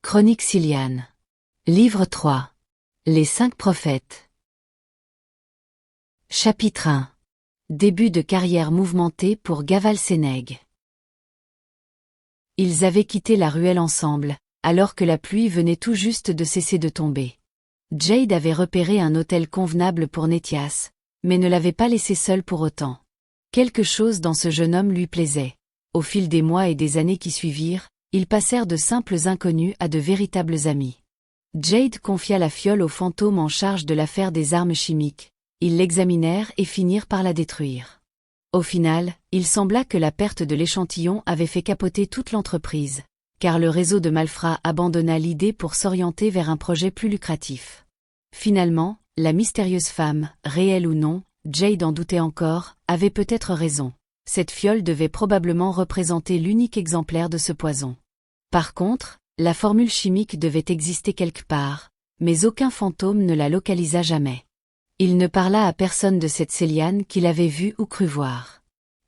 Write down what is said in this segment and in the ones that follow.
Chronique Cillian. Livre 3. Les 5 prophètes. Chapitre 1. Début de carrière mouvementée pour Gaval Seneg. Ils avaient quitté la ruelle ensemble, alors que la pluie venait tout juste de cesser de tomber. Jade avait repéré un hôtel convenable pour Nethias, mais ne l'avait pas laissé seul pour autant. Quelque chose dans ce jeune homme lui plaisait. Au fil des mois et des années qui suivirent, ils passèrent de simples inconnus à de véritables amis. Jade confia la fiole au fantôme en charge de l'affaire des armes chimiques. Ils l'examinèrent et finirent par la détruire. Au final, il sembla que la perte de l'échantillon avait fait capoter toute l'entreprise, car le réseau de malfrats abandonna l'idée pour s'orienter vers un projet plus lucratif. Finalement, la mystérieuse femme, réelle ou non, Jade en doutait encore, avait peut-être raison. Cette fiole devait probablement représenter l'unique exemplaire de ce poison. Par contre, la formule chimique devait exister quelque part, mais aucun fantôme ne la localisa jamais. Il ne parla à personne de cette Cillian qu'il avait vue ou cru voir.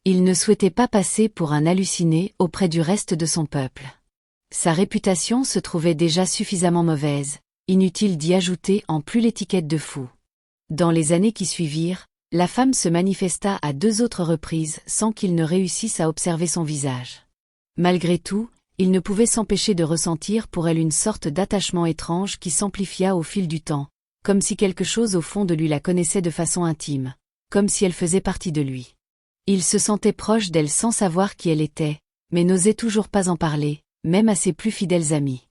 Il ne souhaitait pas passer pour un halluciné auprès du reste de son peuple. Sa réputation se trouvait déjà suffisamment mauvaise, inutile d'y ajouter en plus l'étiquette de fou. Dans les années qui suivirent, la femme se manifesta à 2 autres reprises sans qu'il ne réussisse à observer son visage. Malgré tout, il ne pouvait s'empêcher de ressentir pour elle une sorte d'attachement étrange qui s'amplifia au fil du temps, comme si quelque chose au fond de lui la connaissait de façon intime, comme si elle faisait partie de lui. Il se sentait proche d'elle sans savoir qui elle était, mais n'osait toujours pas en parler, même à ses plus fidèles amis.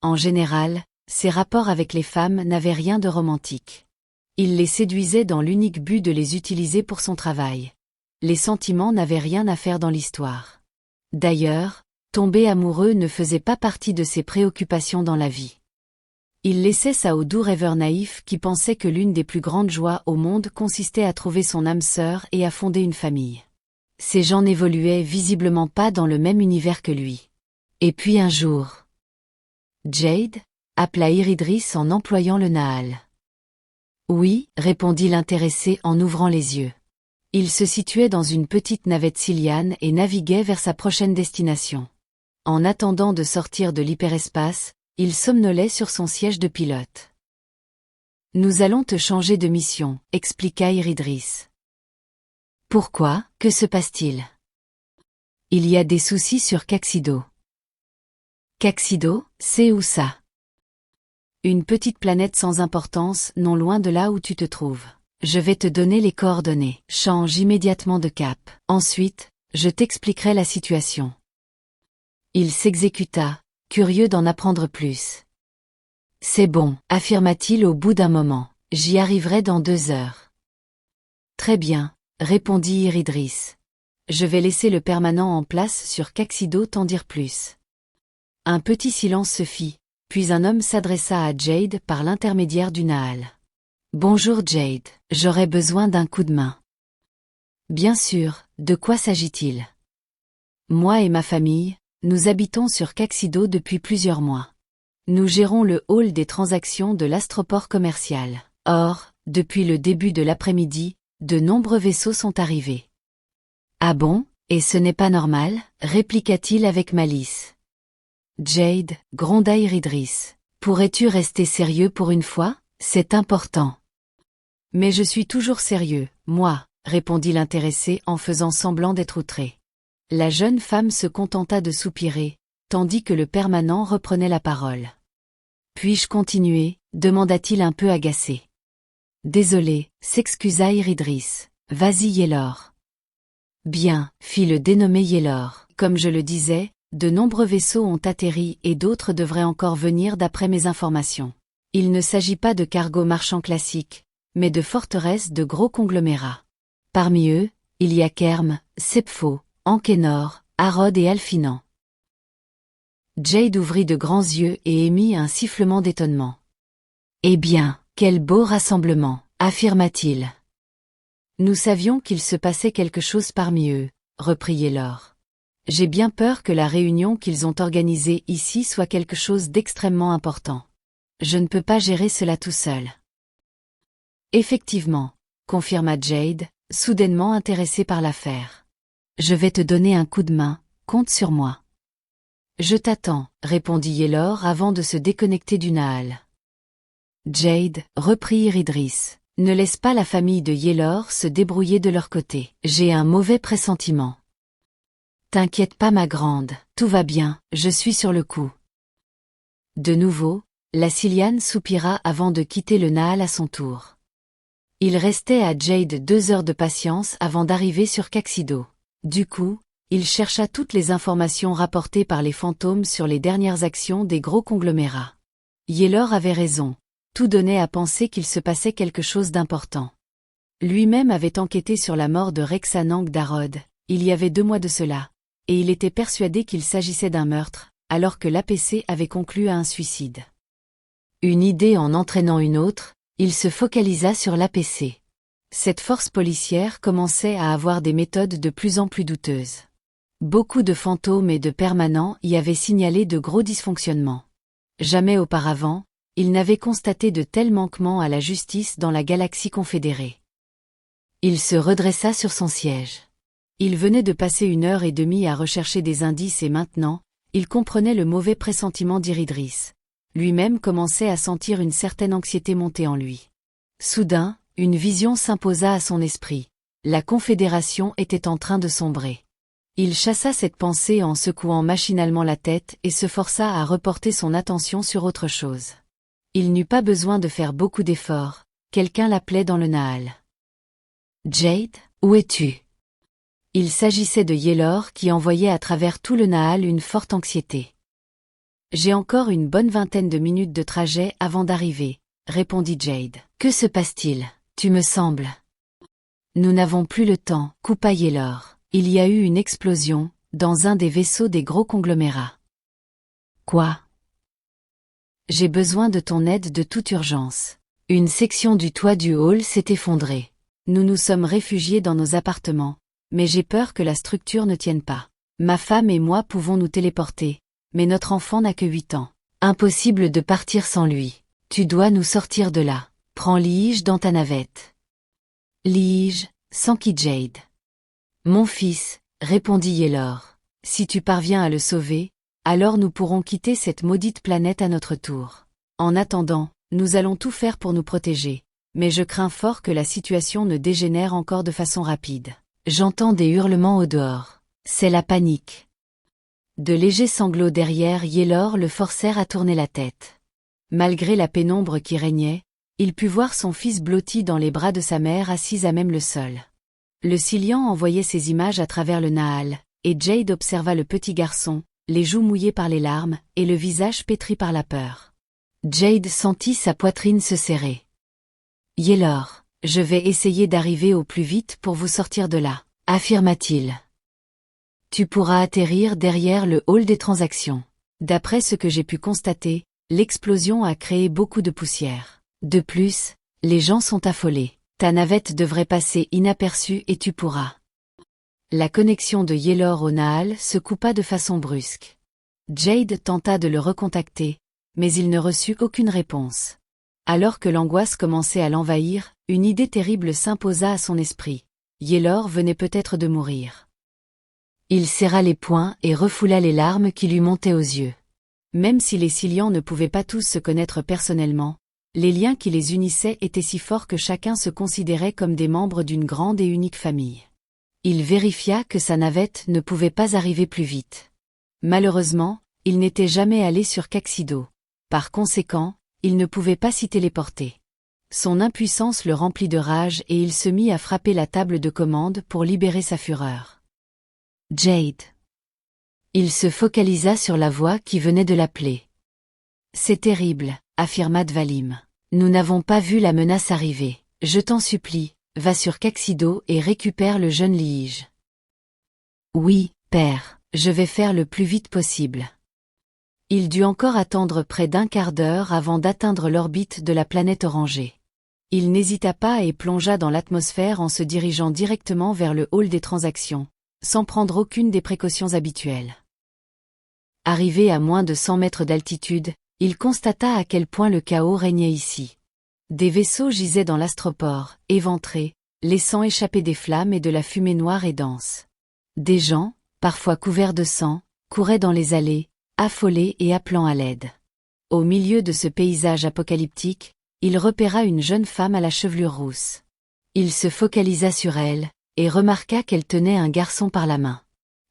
En général, ses rapports avec les femmes n'avaient rien de romantique. Il les séduisait dans l'unique but de les utiliser pour son travail. Les sentiments n'avaient rien à faire dans l'histoire. D'ailleurs, tomber amoureux ne faisait pas partie de ses préoccupations dans la vie. Il laissait ça aux doux rêveurs naïfs qui pensaient que l'une des plus grandes joies au monde consistait à trouver son âme sœur et à fonder une famille. Ces gens n'évoluaient visiblement pas dans le même univers que lui. Et puis un jour... Jade appela Iridris en employant le Naal. Oui, répondit l'intéressé en ouvrant les yeux. Il se situait dans une petite navette Cillian et naviguait vers sa prochaine destination. En attendant de sortir de l'hyperespace, il somnolait sur son siège de pilote. Nous allons te changer de mission, expliqua Iridris. Pourquoi, que se passe-t-il? Il y a des soucis sur Caxido. Caxido, c'est où ça? Une petite planète sans importance, non loin de là où tu te trouves. Je vais te donner les coordonnées. Change immédiatement de cap. Ensuite, je t'expliquerai la situation. Il s'exécuta, curieux d'en apprendre plus. C'est bon, affirma-t-il au bout d'un moment. J'y arriverai dans 2 heures. Très bien, répondit Iridris. Je vais laisser le permanent en place sur Caxido t'en dire plus. Un petit silence se fit. Puis un homme s'adressa à Jade par l'intermédiaire du Naal. Bonjour Jade, j'aurais besoin d'un coup de main. Bien sûr, de quoi s'agit-il? Moi et ma famille, nous habitons sur Caxido depuis plusieurs mois. Nous gérons le hall des transactions de l'astroport commercial. Or, depuis le début de l'après-midi, de nombreux vaisseaux sont arrivés. Ah bon, et ce n'est pas normal, répliqua-t-il avec malice. Jade, gronda Iridris. Pourrais-tu rester sérieux pour une fois? C'est important. Mais je suis toujours sérieux, moi, répondit l'intéressé en faisant semblant d'être outré. La jeune femme se contenta de soupirer, tandis que le permanent reprenait la parole. Puis-je continuer? Demanda-t-il un peu agacé. Désolé, s'excusa Iridris. Vas-y Yelor. Bien, fit le dénommé Yelor. Comme je le disais, de nombreux vaisseaux ont atterri et d'autres devraient encore venir d'après mes informations. Il ne s'agit pas de cargos marchands classiques, mais de forteresses de gros conglomérats. Parmi eux, il y a Kerm, Sepho, Ankenor, Harod et Alfinan. Jade ouvrit de grands yeux et émit un sifflement d'étonnement. Eh bien, quel beau rassemblement, affirma-t-il. Nous savions qu'il se passait quelque chose parmi eux, reprit Yelor. J'ai bien peur que la réunion qu'ils ont organisée ici soit quelque chose d'extrêmement important. Je ne peux pas gérer cela tout seul. Effectivement, confirma Jade, soudainement intéressée par l'affaire. Je vais te donner un coup de main, compte sur moi. Je t'attends, répondit Yellor avant de se déconnecter du Naal. Jade, reprit Iridris, ne laisse pas la famille de Yellor se débrouiller de leur côté. J'ai un mauvais pressentiment. T'inquiète pas ma grande, tout va bien, je suis sur le coup. De nouveau, la Siliane soupira avant de quitter le Naal à son tour. Il restait à Jade 2 heures de patience avant d'arriver sur Caxido. Du coup, il chercha toutes les informations rapportées par les fantômes sur les dernières actions des gros conglomérats. Yellor avait raison, tout donnait à penser qu'il se passait quelque chose d'important. Lui-même avait enquêté sur la mort de Rexanang d'Arod, il y avait 2 mois de cela, et il était persuadé qu'il s'agissait d'un meurtre, alors que l'APC avait conclu à un suicide. Une idée en entraînant une autre, il se focalisa sur l'APC. Cette force policière commençait à avoir des méthodes de plus en plus douteuses. Beaucoup de fantômes et de permanents y avaient signalé de gros dysfonctionnements. Jamais auparavant, il n'avait constaté de tels manquements à la justice dans la galaxie confédérée. Il se redressa sur son siège. Il venait de passer 1 heure et demie à rechercher des indices et maintenant, il comprenait le mauvais pressentiment d'Iridris. Lui-même commençait à sentir une certaine anxiété monter en lui. Soudain, une vision s'imposa à son esprit. La Confédération était en train de sombrer. Il chassa cette pensée en secouant machinalement la tête et se força à reporter son attention sur autre chose. Il n'eut pas besoin de faire beaucoup d'efforts, quelqu'un l'appelait dans le Naal. « Jade, où es-tu » Il s'agissait de Yellor qui envoyait à travers tout le Naal une forte anxiété. « J'ai encore une bonne vingtaine de minutes de trajet avant d'arriver, » répondit Jade. « Que se passe-t-il, tu me sembles ?»« Nous n'avons plus le temps, » coupa Yellor. « Il y a eu une explosion, dans un des vaisseaux des gros conglomérats. »« Quoi ?» J'ai besoin de ton aide de toute urgence. Une section du toit du hall s'est effondrée. Nous nous sommes réfugiés dans nos appartements, mais j'ai peur que la structure ne tienne pas. Ma femme et moi pouvons nous téléporter, mais notre enfant n'a que 8 ans. Impossible de partir sans lui. Tu dois nous sortir de là. Prends Lige dans ta navette. Lige, s'enquit Jade. Mon fils, répondit Yellor. Si tu parviens à le sauver, alors nous pourrons quitter cette maudite planète à notre tour. En attendant, nous allons tout faire pour nous protéger, mais je crains fort que la situation ne dégénère encore de façon rapide. J'entends des hurlements au dehors. C'est la panique. De légers sanglots derrière Yellor le forcèrent à tourner la tête. Malgré la pénombre qui régnait, il put voir son fils blotti dans les bras de sa mère assise à même le sol. Le Silian envoyait ces images à travers le Naal, et Jade observa le petit garçon, les joues mouillées par les larmes, et le visage pétri par la peur. Jade sentit sa poitrine se serrer. « Yellor, je vais essayer d'arriver au plus vite pour vous sortir de là, » affirma-t-il. « Tu pourras atterrir derrière le hall des transactions. D'après ce que j'ai pu constater, l'explosion a créé beaucoup de poussière. De plus, les gens sont affolés. Ta navette devrait passer inaperçue et tu pourras. » La connexion de Yellor au Naal se coupa de façon brusque. Jade tenta de le recontacter, mais il ne reçut aucune réponse. Alors que l'angoisse commençait à l'envahir, une idée terrible s'imposa à son esprit. Yellor venait peut-être de mourir. Il serra les poings et refoula les larmes qui lui montaient aux yeux. Même si les Silians ne pouvaient pas tous se connaître personnellement, les liens qui les unissaient étaient si forts que chacun se considérait comme des membres d'une grande et unique famille. Il vérifia que sa navette ne pouvait pas arriver plus vite. Malheureusement, il n'était jamais allé sur Caxido. Par conséquent, il ne pouvait pas s'y téléporter. Son impuissance le remplit de rage et il se mit à frapper la table de commande pour libérer sa fureur. Jade. Il se focalisa sur la voix qui venait de l'appeler. C'est terrible, affirma Dvalim. Nous n'avons pas vu la menace arriver. Je t'en supplie, va sur Caxido et récupère le jeune Lige. Oui, père, je vais faire le plus vite possible. Il dut encore attendre près d'1 quart d'heure avant d'atteindre l'orbite de la planète orangée. Il n'hésita pas et plongea dans l'atmosphère en se dirigeant directement vers le hall des transactions, sans prendre aucune des précautions habituelles. Arrivé à moins de 100 mètres d'altitude, il constata à quel point le chaos régnait ici. Des vaisseaux gisaient dans l'astroport, éventrés, laissant échapper des flammes et de la fumée noire et dense. Des gens, parfois couverts de sang, couraient dans les allées, affolé et appelant à l'aide. Au milieu de ce paysage apocalyptique, il repéra une jeune femme à la chevelure rousse. Il se focalisa sur elle, et remarqua qu'elle tenait un garçon par la main.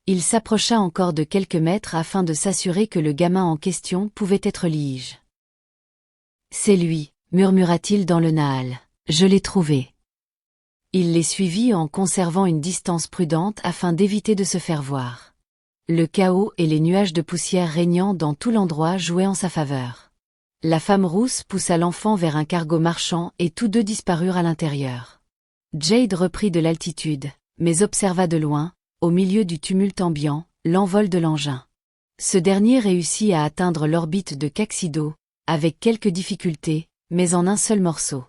Il s'approcha encore de quelques mètres afin de s'assurer que le gamin en question pouvait être Lige. « C'est lui », murmura-t-il dans le Naal. « Je l'ai trouvé. » Il les suivit en conservant une distance prudente afin d'éviter de se faire voir. Le chaos et les nuages de poussière régnant dans tout l'endroit jouaient en sa faveur. La femme rousse poussa l'enfant vers un cargo marchand et tous deux disparurent à l'intérieur. Jade reprit de l'altitude, mais observa de loin, au milieu du tumulte ambiant, l'envol de l'engin. Ce dernier réussit à atteindre l'orbite de Caxido, avec quelques difficultés, mais en un seul morceau.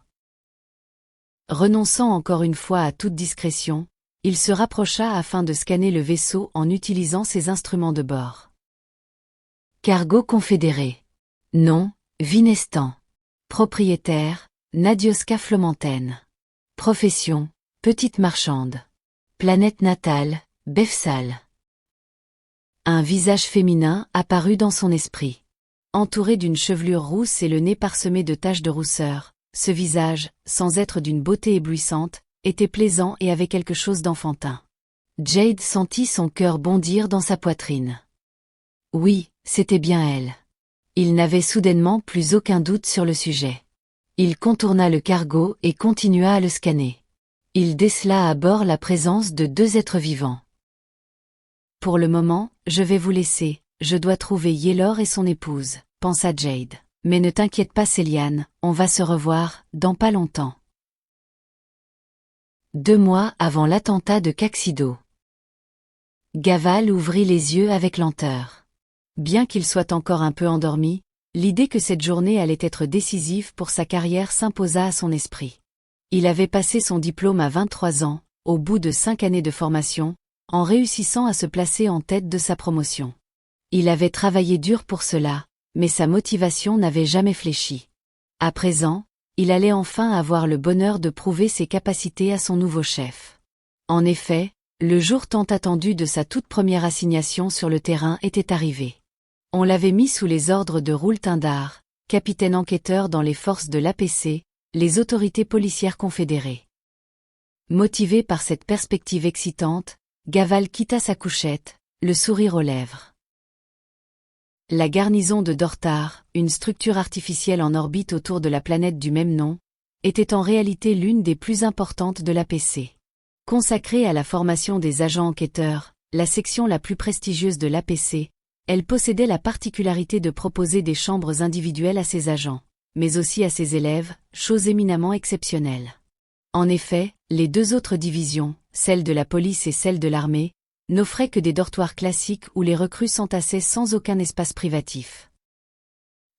Renonçant encore une fois à toute discrétion, il se rapprocha afin de scanner le vaisseau en utilisant ses instruments de bord. Cargo confédéré. Nom, Vinestan. Propriétaire, Nadioska Flomantaine. Profession, petite marchande. Planète natale, Befsal. Un visage féminin apparut dans son esprit. Entouré d'une chevelure rousse et le nez parsemé de taches de rousseur, ce visage, sans être d'une beauté éblouissante, était plaisant et avait quelque chose d'enfantin. Jade sentit son cœur bondir dans sa poitrine. Oui, c'était bien elle. Il n'avait soudainement plus aucun doute sur le sujet. Il contourna le cargo et continua à le scanner. Il décela à bord la présence de deux êtres vivants. Pour le moment, je vais vous laisser, je dois trouver Yelor et son épouse, pensa Jade. Mais ne t'inquiète pas Céliane, on va se revoir, dans pas longtemps. 2 mois avant l'attentat de Caxido. Gaval ouvrit les yeux avec lenteur. Bien qu'il soit encore un peu endormi, l'idée que cette journée allait être décisive pour sa carrière s'imposa à son esprit. Il avait passé son diplôme à 23 ans, au bout de 5 années de formation, en réussissant à se placer en tête de sa promotion. Il avait travaillé dur pour cela, mais sa motivation n'avait jamais fléchi. À présent, il allait enfin avoir le bonheur de prouver ses capacités à son nouveau chef. En effet, le jour tant attendu de sa toute première assignation sur le terrain était arrivé. On l'avait mis sous les ordres de Roul Tindar, capitaine enquêteur dans les forces de l'APC, les autorités policières confédérées. Motivé par cette perspective excitante, Gaval quitta sa couchette, le sourire aux lèvres. La garnison de Dortar, une structure artificielle en orbite autour de la planète du même nom, était en réalité l'une des plus importantes de l'APC. Consacrée à la formation des agents enquêteurs, la section la plus prestigieuse de l'APC, elle possédait la particularité de proposer des chambres individuelles à ses agents, mais aussi à ses élèves, chose éminemment exceptionnelle. En effet, les deux autres divisions, celle de la police et celle de l'armée, n'offraient que des dortoirs classiques où les recrues s'entassaient sans aucun espace privatif.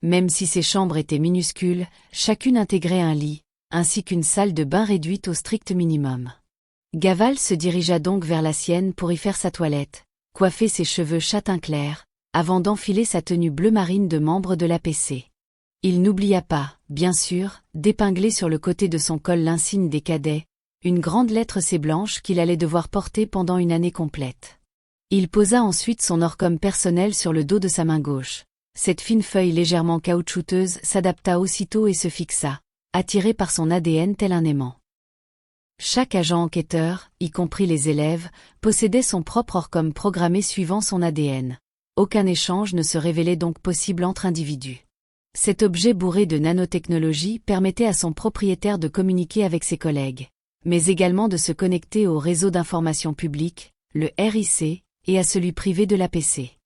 Même si ces chambres étaient minuscules, chacune intégrait un lit, ainsi qu'une salle de bain réduite au strict minimum. Gaval se dirigea donc vers la sienne pour y faire sa toilette, coiffer ses cheveux châtain clair, avant d'enfiler sa tenue bleu marine de membre de l'APC. Il n'oublia pas, bien sûr, d'épingler sur le côté de son col l'insigne des cadets, une grande lettre C blanche qu'il allait devoir porter pendant une année complète. Il posa ensuite son Orcom personnel sur le dos de sa main gauche. Cette fine feuille légèrement caoutchouteuse s'adapta aussitôt et se fixa, attiré par son ADN tel un aimant. Chaque agent enquêteur, y compris les élèves, possédait son propre Orcom programmé suivant son ADN. Aucun échange ne se révélait donc possible entre individus. Cet objet bourré de nanotechnologie permettait à son propriétaire de communiquer avec ses collègues, mais également de se connecter au réseau d'information publique, le RIC, et à celui privé de l'APC.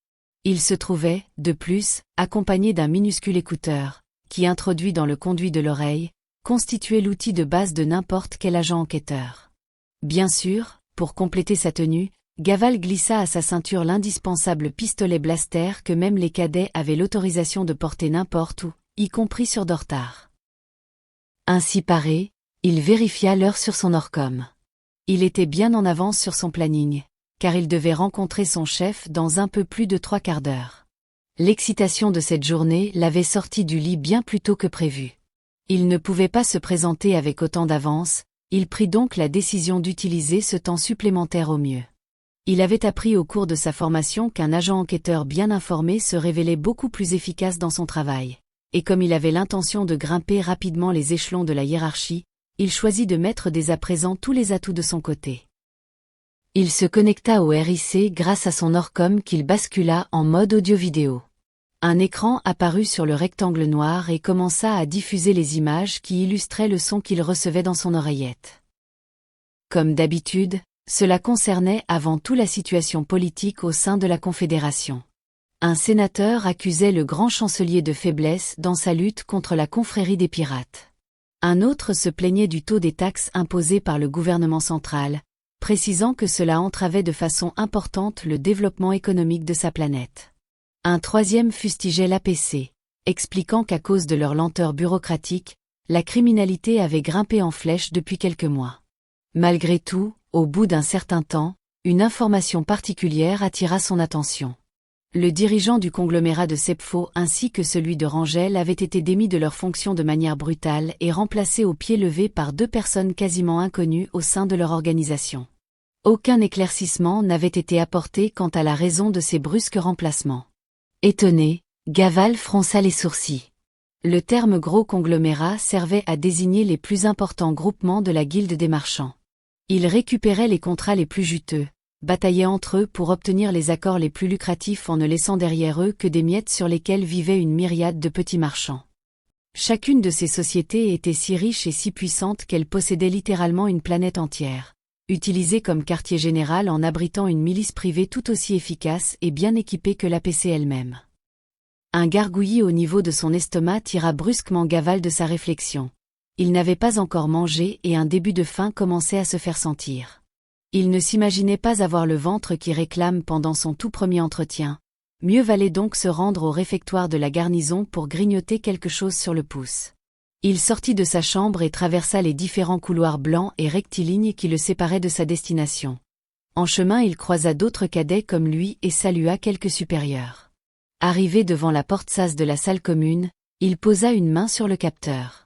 Il se trouvait, de plus, accompagné d'un minuscule écouteur, qui introduit dans le conduit de l'oreille, constituait l'outil de base de n'importe quel agent enquêteur. Bien sûr, pour compléter sa tenue, Gaval glissa à sa ceinture l'indispensable pistolet blaster que même les cadets avaient l'autorisation de porter n'importe où, y compris sur Dortar. Ainsi paré, il vérifia l'heure sur son Orcom. Il était bien en avance sur son planning, car il devait rencontrer son chef dans un peu plus de 3 quarts d'heure. L'excitation de cette journée l'avait sorti du lit bien plus tôt que prévu. Il ne pouvait pas se présenter avec autant d'avance, il prit donc la décision d'utiliser ce temps supplémentaire au mieux. Il avait appris au cours de sa formation qu'un agent enquêteur bien informé se révélait beaucoup plus efficace dans son travail. Et comme il avait l'intention de grimper rapidement les échelons de la hiérarchie, il choisit de mettre dès à présent tous les atouts de son côté. Il se connecta au RIC grâce à son Orcom qu'il bascula en mode audio-vidéo. Un écran apparut sur le rectangle noir et commença à diffuser les images qui illustraient le son qu'il recevait dans son oreillette. Comme d'habitude, cela concernait avant tout la situation politique au sein de la Confédération. Un sénateur accusait le grand chancelier de faiblesse dans sa lutte contre la confrérie des pirates. Un autre se plaignait du taux des taxes imposées par le gouvernement central, précisant que cela entravait de façon importante le développement économique de sa planète. Un troisième fustigeait l'APC, expliquant qu'à cause de leur lenteur bureaucratique, la criminalité avait grimpé en flèche depuis quelques mois. Malgré tout, au bout d'un certain temps, une information particulière attira son attention. Le dirigeant du conglomérat de Sepfo ainsi que celui de Rangel avaient été démis de leurs fonctions de manière brutale et remplacés au pied levé par deux personnes quasiment inconnues au sein de leur organisation. Aucun éclaircissement n'avait été apporté quant à la raison de ces brusques remplacements. Étonné, Gaval fronça les sourcils. Le terme gros conglomérat servait à désigner les plus importants groupements de la guilde des marchands. Ils récupéraient les contrats les plus juteux, bataillaient entre eux pour obtenir les accords les plus lucratifs en ne laissant derrière eux que des miettes sur lesquelles vivaient une myriade de petits marchands. Chacune de ces sociétés était si riche et si puissante qu'elle possédait littéralement une planète entière, utilisée comme quartier général en abritant une milice privée tout aussi efficace et bien équipée que l'APC elle-même. Un gargouillis au niveau de son estomac tira brusquement Gaval de sa réflexion. Il n'avait pas encore mangé et un début de faim commençait à se faire sentir. Il ne s'imaginait pas avoir le ventre qui réclame pendant son tout premier entretien. Mieux valait donc se rendre au réfectoire de la garnison pour grignoter quelque chose sur le pouce. Il sortit de sa chambre et traversa les différents couloirs blancs et rectilignes qui le séparaient de sa destination. En chemin, il croisa d'autres cadets comme lui et salua quelques supérieurs. Arrivé devant la porte sas de la salle commune, il posa une main sur le capteur.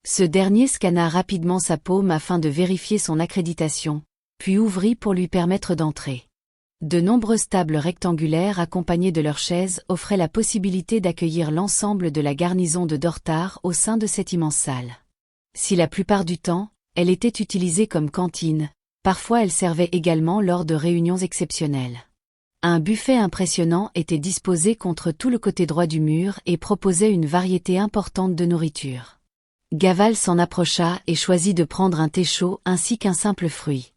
Ce dernier scanna rapidement sa paume afin de vérifier son accréditation, puis ouvrit pour lui permettre d'entrer. De nombreuses tables rectangulaires accompagnées de leurs chaises offraient la possibilité d'accueillir l'ensemble de la garnison de Dortar au sein de cette immense salle. Si la plupart du temps, elle était utilisée comme cantine, parfois elle servait également lors de réunions exceptionnelles. Un buffet impressionnant était disposé contre tout le côté droit du mur et proposait une variété importante de nourriture. Gaval s'en approcha et choisit de prendre un thé chaud ainsi qu'un simple fruit.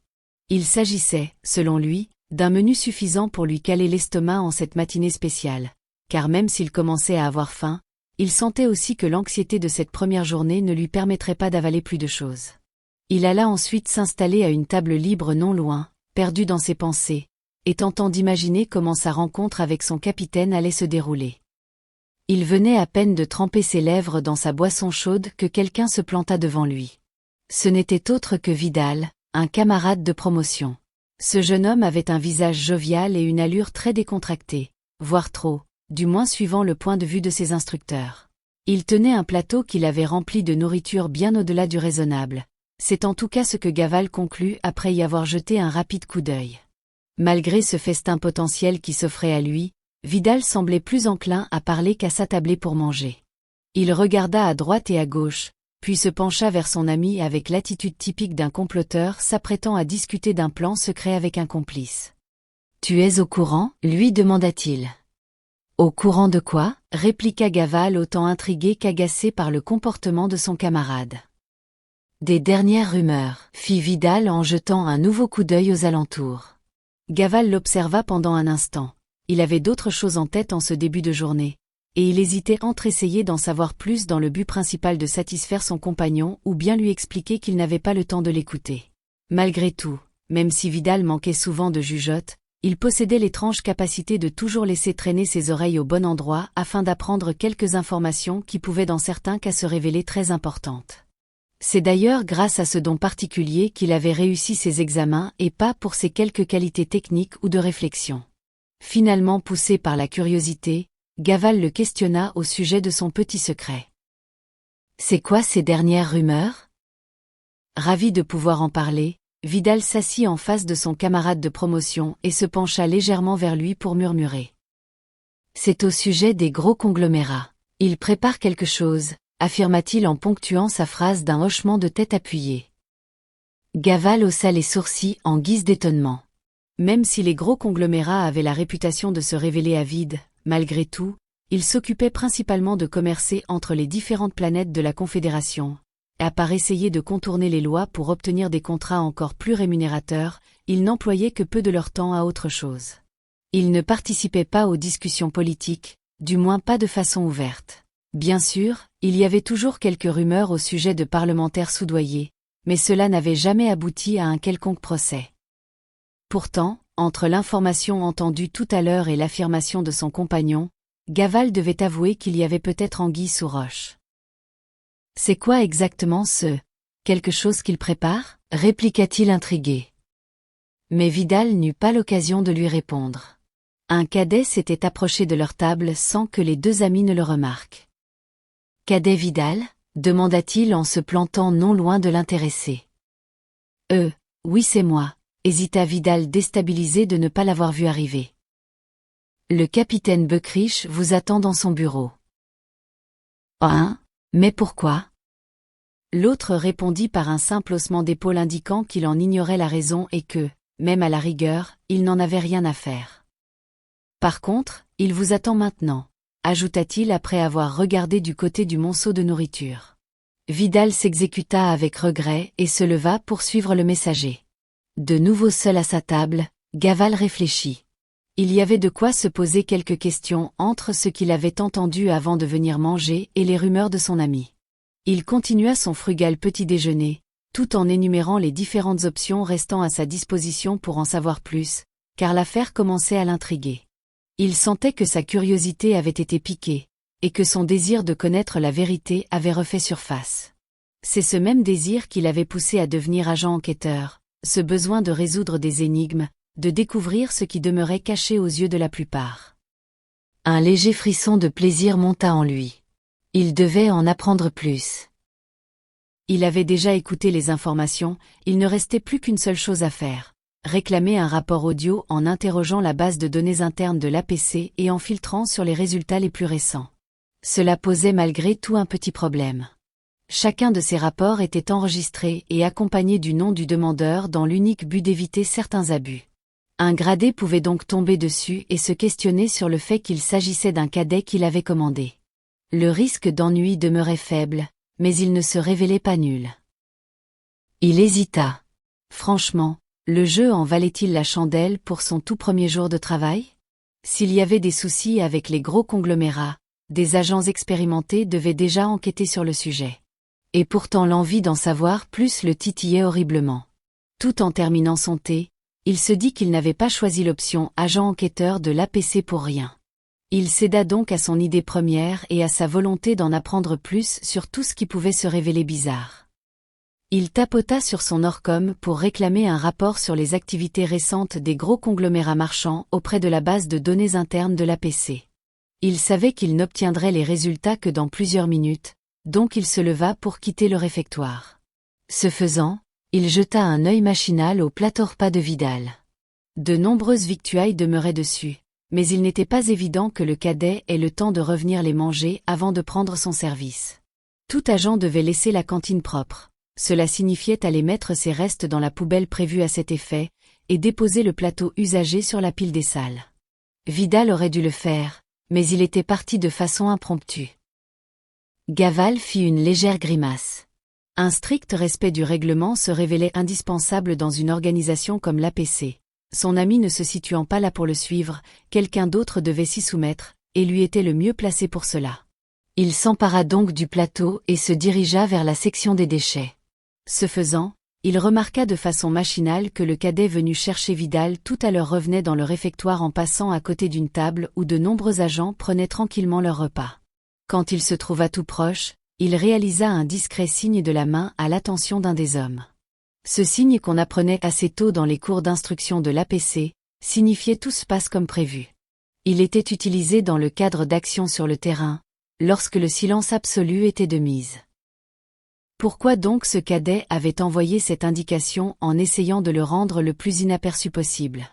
Il s'agissait, selon lui, d'un menu suffisant pour lui caler l'estomac en cette matinée spéciale, car même s'il commençait à avoir faim, il sentait aussi que l'anxiété de cette première journée ne lui permettrait pas d'avaler plus de choses. Il alla ensuite s'installer à une table libre non loin, perdu dans ses pensées, et tentant d'imaginer comment sa rencontre avec son capitaine allait se dérouler. Il venait à peine de tremper ses lèvres dans sa boisson chaude que quelqu'un se planta devant lui. Ce n'était autre que Vidal, un camarade de promotion. Ce jeune homme avait un visage jovial et une allure très décontractée, voire trop, du moins suivant le point de vue de ses instructeurs. Il tenait un plateau qu'il avait rempli de nourriture bien au-delà du raisonnable. C'est en tout cas ce que Gaval conclut après y avoir jeté un rapide coup d'œil. Malgré ce festin potentiel qui s'offrait à lui, Vidal semblait plus enclin à parler qu'à s'attabler pour manger. Il regarda à droite et à gauche, puis se pencha vers son ami avec l'attitude typique d'un comploteur s'apprêtant à discuter d'un plan secret avec un complice. « Tu es au courant ?» lui demanda-t-il. « Au courant de quoi ?» répliqua Gaval autant intrigué qu'agacé par le comportement de son camarade. « Des dernières rumeurs » fit Vidal en jetant un nouveau coup d'œil aux alentours. Gaval l'observa pendant un instant. Il avait d'autres choses en tête en ce début de journée, et il hésitait entre essayer d'en savoir plus dans le but principal de satisfaire son compagnon ou bien lui expliquer qu'il n'avait pas le temps de l'écouter. Malgré tout, même si Vidal manquait souvent de jugeote, il possédait l'étrange capacité de toujours laisser traîner ses oreilles au bon endroit afin d'apprendre quelques informations qui pouvaient dans certains cas se révéler très importantes. C'est d'ailleurs grâce à ce don particulier qu'il avait réussi ses examens et pas pour ses quelques qualités techniques ou de réflexion. Finalement poussé par la curiosité, Gaval le questionna au sujet de son petit secret. « C'est quoi ces dernières rumeurs ?» Ravi de pouvoir en parler, Vidal s'assit en face de son camarade de promotion et se pencha légèrement vers lui pour murmurer. C'est au sujet des gros conglomérats. Il prépare quelque chose, affirma-t-il en ponctuant sa phrase d'un hochement de tête appuyé. Gaval haussa les sourcils en guise d'étonnement. Même si les gros conglomérats avaient la réputation de se révéler avides, malgré tout, ils s'occupaient principalement de commercer entre les différentes planètes de la Confédération. À part essayer de contourner les lois pour obtenir des contrats encore plus rémunérateurs, ils n'employaient que peu de leur temps à autre chose. Ils ne participaient pas aux discussions politiques, du moins pas de façon ouverte. Bien sûr, il y avait toujours quelques rumeurs au sujet de parlementaires soudoyés, mais cela n'avait jamais abouti à un quelconque procès. Pourtant, entre l'information entendue tout à l'heure et l'affirmation de son compagnon, Gaval devait avouer qu'il y avait peut-être anguille sous roche. « C'est quoi exactement quelque chose qu'il prépare » répliqua-t-il intrigué. Mais Vidal n'eut pas l'occasion de lui répondre. Un cadet s'était approché de leur table sans que les deux amis ne le remarquent. « Cadet Vidal » demanda-t-il en se plantant non loin de l'intéressé. « Oui c'est moi », hésita Vidal déstabilisé de ne pas l'avoir vu arriver. « Le capitaine Buckrich vous attend dans son bureau. »« Hein ? Mais pourquoi ?» L'autre répondit par un simple haussement d'épaule indiquant qu'il en ignorait la raison et que, même à la rigueur, il n'en avait rien à faire. « Par contre, il vous attend maintenant », ajouta-t-il après avoir regardé du côté du monceau de nourriture. Vidal s'exécuta avec regret et se leva pour suivre le messager. De nouveau seul à sa table, Gaval réfléchit. Il y avait de quoi se poser quelques questions entre ce qu'il avait entendu avant de venir manger et les rumeurs de son ami. Il continua son frugal petit déjeuner, tout en énumérant les différentes options restant à sa disposition pour en savoir plus, car l'affaire commençait à l'intriguer. Il sentait que sa curiosité avait été piquée, et que son désir de connaître la vérité avait refait surface. C'est ce même désir qui l'avait poussé à devenir agent enquêteur, ce besoin de résoudre des énigmes, de découvrir ce qui demeurait caché aux yeux de la plupart. Un léger frisson de plaisir monta en lui. Il devait en apprendre plus. Il avait déjà écouté les informations, il ne restait plus qu'une seule chose à faire. Réclamer un rapport audio en interrogeant la base de données interne de l'APC et en filtrant sur les résultats les plus récents. Cela posait malgré tout un petit problème. Chacun de ces rapports était enregistré et accompagné du nom du demandeur dans l'unique but d'éviter certains abus. Un gradé pouvait donc tomber dessus et se questionner sur le fait qu'il s'agissait d'un cadet qu'il avait commandé. Le risque d'ennui demeurait faible, mais il ne se révélait pas nul. Il hésita. Franchement, le jeu en valait-il la chandelle pour son tout premier jour de travail ? S'il y avait des soucis avec les gros conglomérats, des agents expérimentés devaient déjà enquêter sur le sujet. Et pourtant l'envie d'en savoir plus le titillait horriblement. Tout en terminant son thé, il se dit qu'il n'avait pas choisi l'option agent enquêteur de l'APC pour rien. Il céda donc à son idée première et à sa volonté d'en apprendre plus sur tout ce qui pouvait se révéler bizarre. Il tapota sur son Orcom pour réclamer un rapport sur les activités récentes des gros conglomérats marchands auprès de la base de données interne de l'APC. Il savait qu'il n'obtiendrait les résultats que dans plusieurs minutes, donc il se leva pour quitter le réfectoire. Ce faisant, il jeta un œil machinal au plateau-repas de Vidal. De nombreuses victuailles demeuraient dessus, mais il n'était pas évident que le cadet ait le temps de revenir les manger avant de prendre son service. Tout agent devait laisser la cantine propre. Cela signifiait aller mettre ses restes dans la poubelle prévue à cet effet, et déposer le plateau usagé sur la pile des salles. Vidal aurait dû le faire, mais il était parti de façon impromptue. Gaval fit une légère grimace. Un strict respect du règlement se révélait indispensable dans une organisation comme l'APC. Son ami ne se situant pas là pour le suivre, quelqu'un d'autre devait s'y soumettre, et lui était le mieux placé pour cela. Il s'empara donc du plateau et se dirigea vers la section des déchets. Ce faisant, il remarqua de façon machinale que le cadet venu chercher Vidal tout à l'heure revenait dans le réfectoire en passant à côté d'une table où de nombreux agents prenaient tranquillement leur repas. Quand il se trouva tout proche, il réalisa un discret signe de la main à l'attention d'un des hommes. Ce signe qu'on apprenait assez tôt dans les cours d'instruction de l'APC, signifiait tout se passe comme prévu. Il était utilisé dans le cadre d'actions sur le terrain, lorsque le silence absolu était de mise. Pourquoi donc ce cadet avait envoyé cette indication en essayant de le rendre le plus inaperçu possible?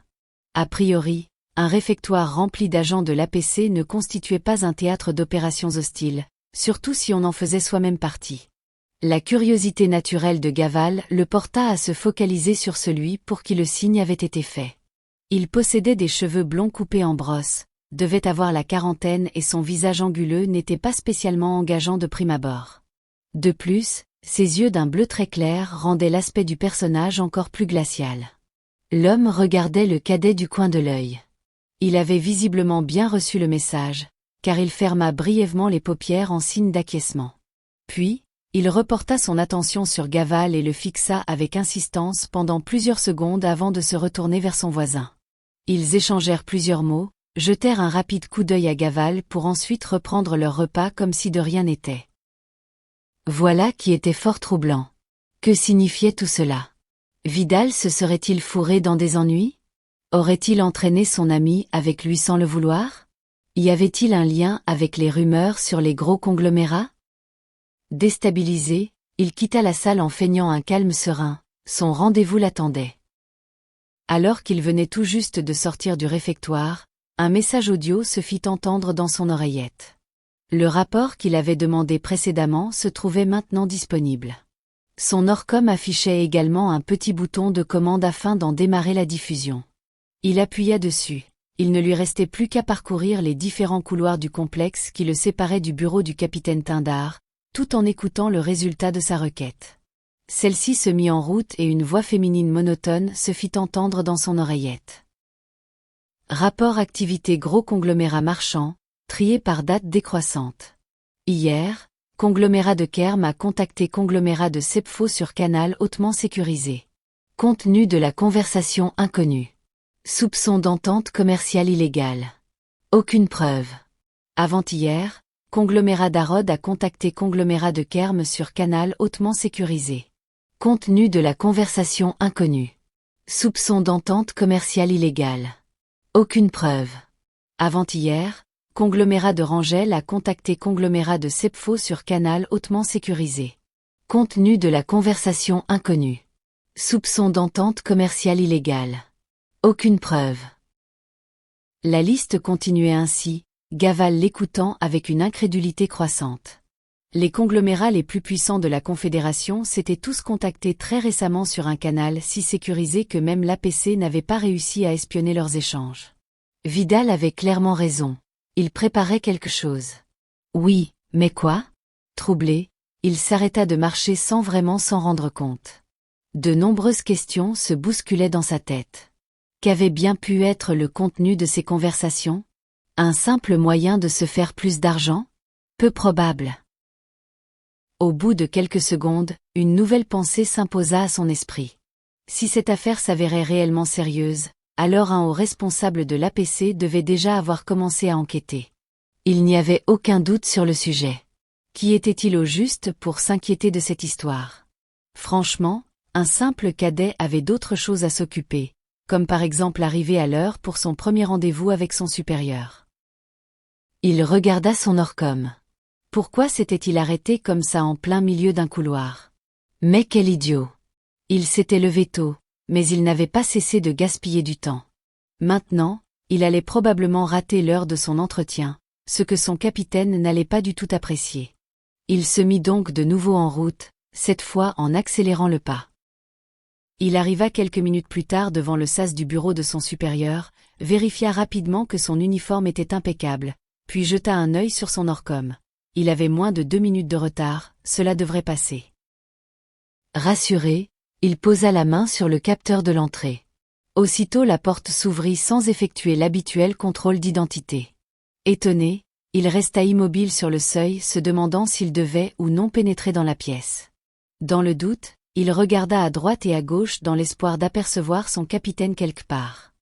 A priori, un réfectoire rempli d'agents de l'APC ne constituait pas un théâtre d'opérations hostiles, surtout si on en faisait soi-même partie. La curiosité naturelle de Gaval le porta à se focaliser sur celui pour qui le signe avait été fait. Il possédait des cheveux blonds coupés en brosse, devait avoir la quarantaine et son visage anguleux n'était pas spécialement engageant de prime abord. De plus, ses yeux d'un bleu très clair rendaient l'aspect du personnage encore plus glacial. L'homme regardait le cadet du coin de l'œil. Il avait visiblement bien reçu le message, car il ferma brièvement les paupières en signe d'acquiescement. Puis, il reporta son attention sur Gaval et le fixa avec insistance pendant plusieurs secondes avant de se retourner vers son voisin. Ils échangèrent plusieurs mots, jetèrent un rapide coup d'œil à Gaval pour ensuite reprendre leur repas comme si de rien n'était. Voilà qui était fort troublant. Que signifiait tout cela? Vidal se serait-il fourré dans des ennuis? Aurait-il entraîné son ami avec lui sans le vouloir? Y avait-il un lien avec les rumeurs sur les gros conglomérats? Déstabilisé, il quitta la salle en feignant un calme serein, son rendez-vous l'attendait. Alors qu'il venait tout juste de sortir du réfectoire, un message audio se fit entendre dans son oreillette. Le rapport qu'il avait demandé précédemment se trouvait maintenant disponible. Son Orcom affichait également un petit bouton de commande afin d'en démarrer la diffusion. Il appuya dessus. Il ne lui restait plus qu'à parcourir les différents couloirs du complexe qui le séparaient du bureau du capitaine Tindar, tout en écoutant le résultat de sa requête. Celle-ci se mit en route et une voix féminine monotone se fit entendre dans son oreillette. Rapport activité gros conglomérat marchand, trié par date décroissante. Hier, conglomérat de Kerm a contacté conglomérat de Sepfo sur canal hautement sécurisé. Contenu de la conversation inconnue. Soupçon d'entente commerciale illégale. Aucune preuve. Avant-hier, conglomérat d'Arod a contacté conglomérat de Kerm sur canal hautement sécurisé. Contenu de la conversation inconnue. Soupçon d'entente commerciale illégale. Aucune preuve. Avant-hier, conglomérat de Rangel a contacté conglomérat de Sepfo sur canal hautement sécurisé. Contenu de la conversation inconnue. Soupçon d'entente commerciale illégale. Aucune preuve. La liste continuait ainsi, Gaval l'écoutant avec une incrédulité croissante. Les conglomérats les plus puissants de la Confédération s'étaient tous contactés très récemment sur un canal si sécurisé que même l'APC n'avait pas réussi à espionner leurs échanges. Vidal avait clairement raison. Il préparait quelque chose. Oui, mais quoi? Troublé, il s'arrêta de marcher sans vraiment s'en rendre compte. De nombreuses questions se bousculaient dans sa tête. Qu'avait bien pu être le contenu de ces conversations? Un simple moyen de se faire plus d'argent? Peu probable. Au bout de quelques secondes, une nouvelle pensée s'imposa à son esprit. Si cette affaire s'avérait réellement sérieuse, alors un haut responsable de l'APC devait déjà avoir commencé à enquêter. Il n'y avait aucun doute sur le sujet. Qui était-il au juste pour s'inquiéter de cette histoire? Franchement, un simple cadet avait d'autres choses à s'occuper, comme par exemple arriver à l'heure pour son premier rendez-vous avec son supérieur. Il regarda son Orcom. Pourquoi s'était-il arrêté comme ça en plein milieu d'un couloir? Mais quel idiot! Il s'était levé tôt, mais il n'avait pas cessé de gaspiller du temps. Maintenant, il allait probablement rater l'heure de son entretien, ce que son capitaine n'allait pas du tout apprécier. Il se mit donc de nouveau en route, cette fois en accélérant le pas. Il arriva quelques minutes plus tard devant le sas du bureau de son supérieur, vérifia rapidement que son uniforme était impeccable, puis jeta un œil sur son Orcom. Il avait moins de 2 minutes de retard, cela devrait passer. Rassuré, il posa la main sur le capteur de l'entrée. Aussitôt la porte s'ouvrit sans effectuer l'habituel contrôle d'identité. Étonné, il resta immobile sur le seuil se demandant s'il devait ou non pénétrer dans la pièce. Dans le doute, il regarda à droite et à gauche dans l'espoir d'apercevoir son capitaine quelque part.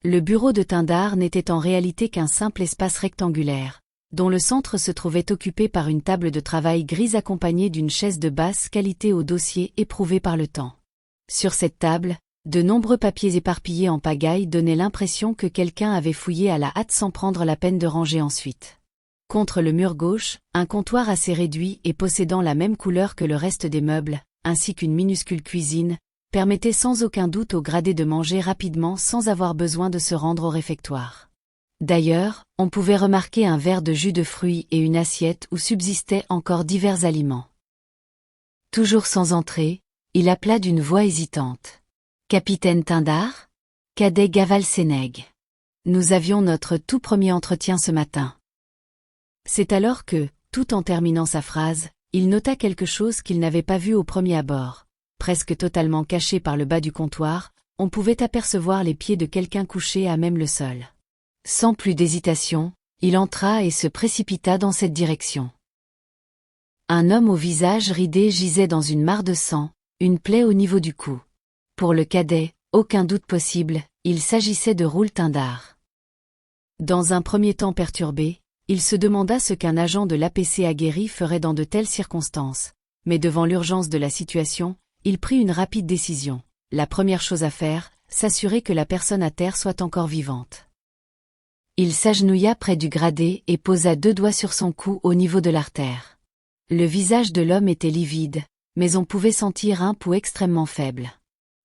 Le bureau de Tindar n'était en réalité qu'un simple espace rectangulaire, dont le centre se trouvait occupé par une table de travail grise accompagnée d'une chaise de basse qualité au dossier éprouvé par le temps. Sur cette table, de nombreux papiers éparpillés en pagaille donnaient l'impression que quelqu'un avait fouillé à la hâte sans prendre la peine de ranger ensuite. Contre le mur gauche, un comptoir assez réduit et possédant la même couleur que le reste des meubles, ainsi qu'une minuscule cuisine, permettait sans aucun doute au gradé de manger rapidement sans avoir besoin de se rendre au réfectoire. D'ailleurs, on pouvait remarquer un verre de jus de fruits et une assiette où subsistaient encore divers aliments. Toujours sans entrée, il appela d'une voix hésitante. « Capitaine Tindar ? Cadet Gaval Sénègue. Nous avions notre tout premier entretien ce matin. » C'est alors que, tout en terminant sa phrase, il nota quelque chose qu'il n'avait pas vu au premier abord. Presque totalement caché par le bas du comptoir, on pouvait apercevoir les pieds de quelqu'un couché à même le sol. Sans plus d'hésitation, il entra et se précipita dans cette direction. Un homme au visage ridé gisait dans une mare de sang, une plaie au niveau du cou. Pour le cadet, aucun doute possible, il s'agissait de Roul Tindar. Dans un premier temps perturbé, il se demanda ce qu'un agent de l'APC aguerri ferait dans de telles circonstances, mais devant l'urgence de la situation, il prit une rapide décision. La première chose à faire, s'assurer que la personne à terre soit encore vivante. Il s'agenouilla près du gradé et posa 2 doigts sur son cou au niveau de l'artère. Le visage de l'homme était livide, mais on pouvait sentir un pouls extrêmement faible.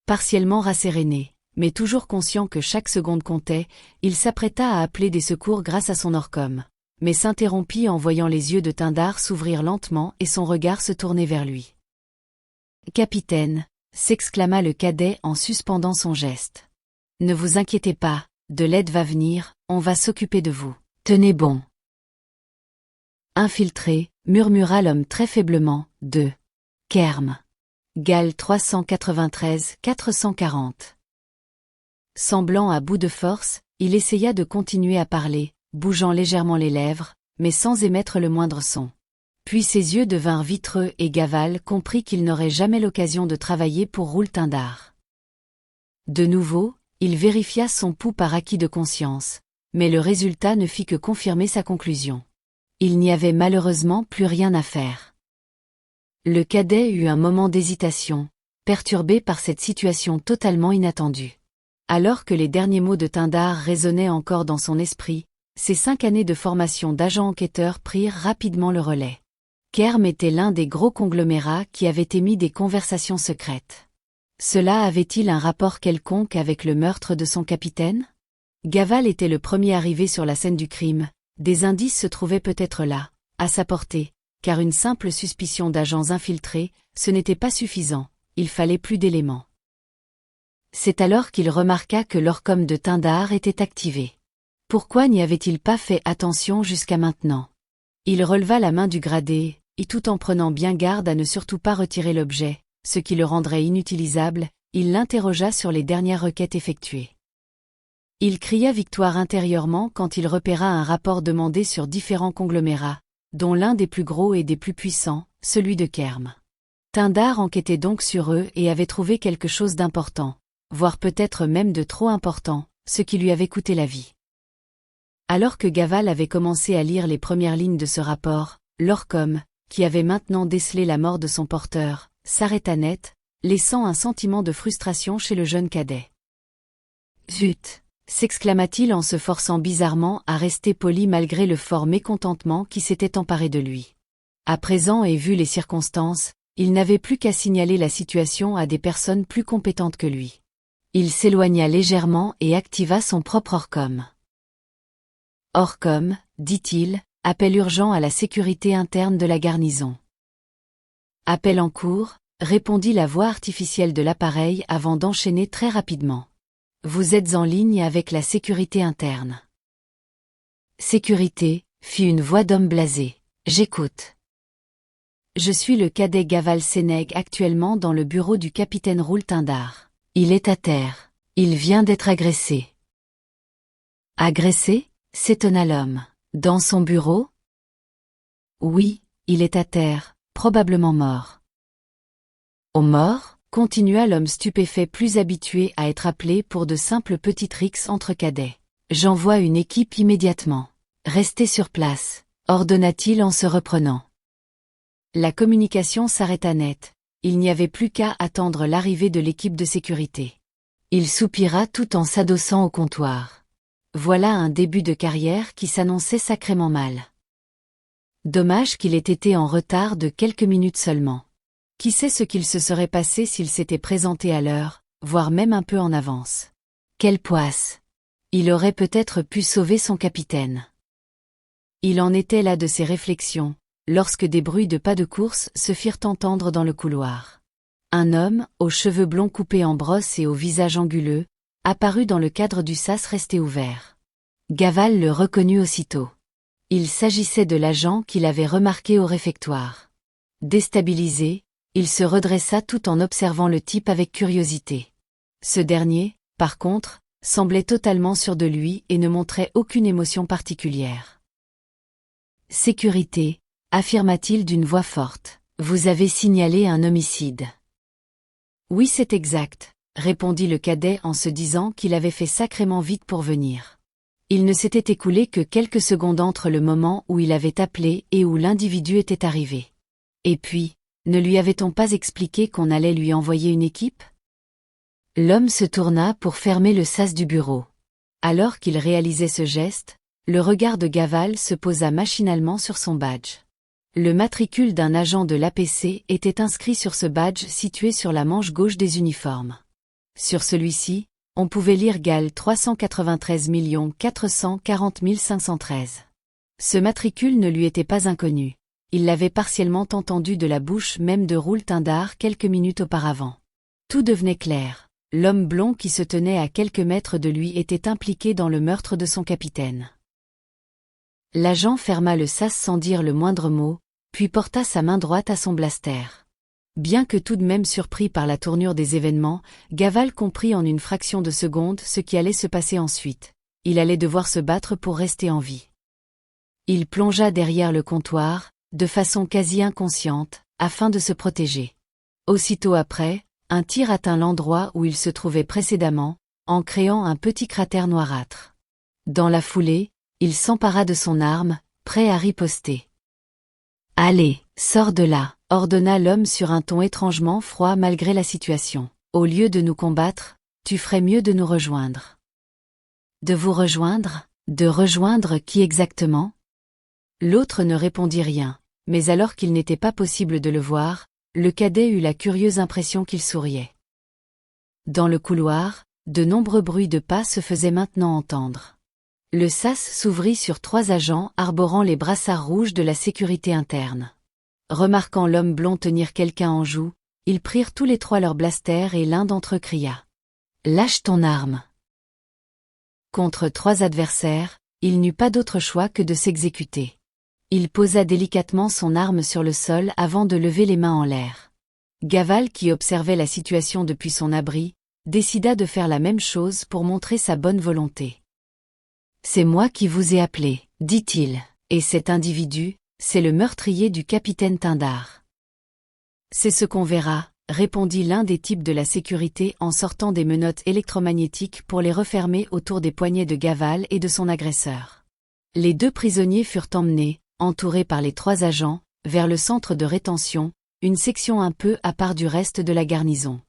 Partiellement rasséréné, mais toujours conscient que chaque seconde comptait, il s'apprêta à appeler des secours grâce à son Orcom, mais s'interrompit en voyant les yeux de Tindar s'ouvrir lentement et son regard se tourner vers lui. « Capitaine » s'exclama le cadet en suspendant son geste. « Ne vous inquiétez pas, de l'aide va venir, on va s'occuper de vous. Tenez bon. » Infiltré, murmura l'homme très faiblement, de Kerm. Gal 393-440. Semblant à bout de force, il essaya de continuer à parler, bougeant légèrement les lèvres, mais sans émettre le moindre son. Puis ses yeux devinrent vitreux et Gaval comprit qu'il n'aurait jamais l'occasion de travailler pour Roul Tindar. De nouveau, il vérifia son pouls par acquis de conscience, mais le résultat ne fit que confirmer sa conclusion. Il n'y avait malheureusement plus rien à faire. Le cadet eut un moment d'hésitation, perturbé par cette situation totalement inattendue. Alors que les derniers mots de Tindar résonnaient encore dans son esprit, ses 5 années de formation d'agent enquêteur prirent rapidement le relais. Kerm était l'un des gros conglomérats qui avaient émis des conversations secrètes. Cela avait-il un rapport quelconque avec le meurtre de son capitaine? Gaval était le premier arrivé sur la scène du crime, des indices se trouvaient peut-être là, à sa portée, car une simple suspicion d'agents infiltrés, ce n'était pas suffisant, il fallait plus d'éléments. C'est alors qu'il remarqua que l'Orcom de Tindar était activé. Pourquoi n'y avait-il pas fait attention jusqu'à maintenant? Il releva la main du gradé, et tout en prenant bien garde à ne surtout pas retirer l'objet, ce qui le rendrait inutilisable, il l'interrogea sur les dernières requêtes effectuées. Il cria victoire intérieurement quand il repéra un rapport demandé sur différents conglomérats, dont l'un des plus gros et des plus puissants, celui de Kerm. Tindar enquêtait donc sur eux et avait trouvé quelque chose d'important, voire peut-être même de trop important, ce qui lui avait coûté la vie. Alors que Gaval avait commencé à lire les premières lignes de ce rapport, l'Orcom, qui avait maintenant décelé la mort de son porteur, s'arrêta net, laissant un sentiment de frustration chez le jeune cadet. « Zut !» s'exclama-t-il en se forçant bizarrement à rester poli malgré le fort mécontentement qui s'était emparé de lui. À présent et vu les circonstances, il n'avait plus qu'à signaler la situation à des personnes plus compétentes que lui. Il s'éloigna légèrement et activa son propre Orcom. « Orcom, dit-il, appel urgent à la sécurité interne de la garnison. » « Appel en cours, répondit la voix artificielle de l'appareil avant d'enchaîner très rapidement. « Vous êtes en ligne avec la sécurité interne. » « Sécurité, fit une voix d'homme blasé. J'écoute. »« Je suis le cadet Gaval Sénègue actuellement dans le bureau du capitaine Roul Tindar. Il est à terre. Il vient d'être agressé. » « Agressé ?» s'étonna l'homme. « Dans son bureau ?»« Oui, il est à terre, probablement mort. »« Au mort ?» continua l'homme stupéfait plus habitué à être appelé pour de simples petites rixes entre cadets. « J'envoie une équipe immédiatement. Restez sur place, » ordonna-t-il en se reprenant. La communication s'arrêta net, il n'y avait plus qu'à attendre l'arrivée de l'équipe de sécurité. Il soupira tout en s'adossant au comptoir. Voilà un début de carrière qui s'annonçait sacrément mal. Dommage qu'il ait été en retard de quelques minutes seulement. Qui sait ce qu'il se serait passé s'il s'était présenté à l'heure, voire même un peu en avance. Quelle poisse! Il aurait peut-être pu sauver son capitaine. Il en était là de ses réflexions, lorsque des bruits de pas de course se firent entendre dans le couloir. Un homme, aux cheveux blonds coupés en brosse et au visage anguleux, apparut dans le cadre du sas resté ouvert. Gaval le reconnut aussitôt. Il s'agissait de l'agent qu'il avait remarqué au réfectoire. Déstabilisé, il se redressa tout en observant le type avec curiosité. Ce dernier, par contre, semblait totalement sûr de lui et ne montrait aucune émotion particulière. « Sécurité », affirma-t-il d'une voix forte. « Vous avez signalé un homicide. » « Oui, c'est exact », répondit le cadet en se disant qu'il avait fait sacrément vite pour venir. Il ne s'était écoulé que quelques secondes entre le moment où il avait appelé et où l'individu était arrivé. Et puis, ne lui avait-on pas expliqué qu'on allait lui envoyer une équipe ? L'homme se tourna pour fermer le sas du bureau. Alors qu'il réalisait ce geste, le regard de Gaval se posa machinalement sur son badge. Le matricule d'un agent de l'APC était inscrit sur ce badge situé sur la manche gauche des uniformes. Sur celui-ci, on pouvait lire GAL 393 440 513. Ce matricule ne lui était pas inconnu. Il l'avait partiellement entendu de la bouche même de Roul Tindar quelques minutes auparavant. Tout devenait clair. L'homme blond qui se tenait à quelques mètres de lui était impliqué dans le meurtre de son capitaine. L'agent ferma le sas sans dire le moindre mot, puis porta sa main droite à son blaster. Bien que tout de même surpris par la tournure des événements, Gaval comprit en une fraction de seconde ce qui allait se passer ensuite. Il allait devoir se battre pour rester en vie. Il plongea derrière le comptoir, de façon quasi inconsciente, afin de se protéger. Aussitôt après, un tir atteint l'endroit où il se trouvait précédemment, en créant un petit cratère noirâtre. Dans la foulée, il s'empara de son arme, prêt à riposter. « Allez, sors de là !» ordonna l'homme sur un ton étrangement froid malgré la situation. « Au lieu de nous combattre, tu ferais mieux de nous rejoindre. » « De vous rejoindre ? De rejoindre qui exactement ? » L'autre ne répondit rien, mais alors qu'il n'était pas possible de le voir, le cadet eut la curieuse impression qu'il souriait. Dans le couloir, de nombreux bruits de pas se faisaient maintenant entendre. Le sas s'ouvrit sur 3 agents arborant les brassards rouges de la sécurité interne. Remarquant l'homme blond tenir quelqu'un en joue, ils prirent tous les 3 leurs blasters et l'un d'entre eux cria « Lâche ton arme !» Contre 3 adversaires, il n'eut pas d'autre choix que de s'exécuter. Il posa délicatement son arme sur le sol avant de lever les mains en l'air. Gaval, qui observait la situation depuis son abri, décida de faire la même chose pour montrer sa bonne volonté. « C'est moi qui vous ai appelé, » dit-il, « et cet individu, c'est le meurtrier du capitaine Tindar. »« C'est ce qu'on verra, » répondit l'un des types de la sécurité en sortant des menottes électromagnétiques pour les refermer autour des poignets de Gaval et de son agresseur. Les 2 prisonniers furent emmenés, entourés par les 3 agents, vers le centre de rétention, une section un peu à part du reste de la garnison.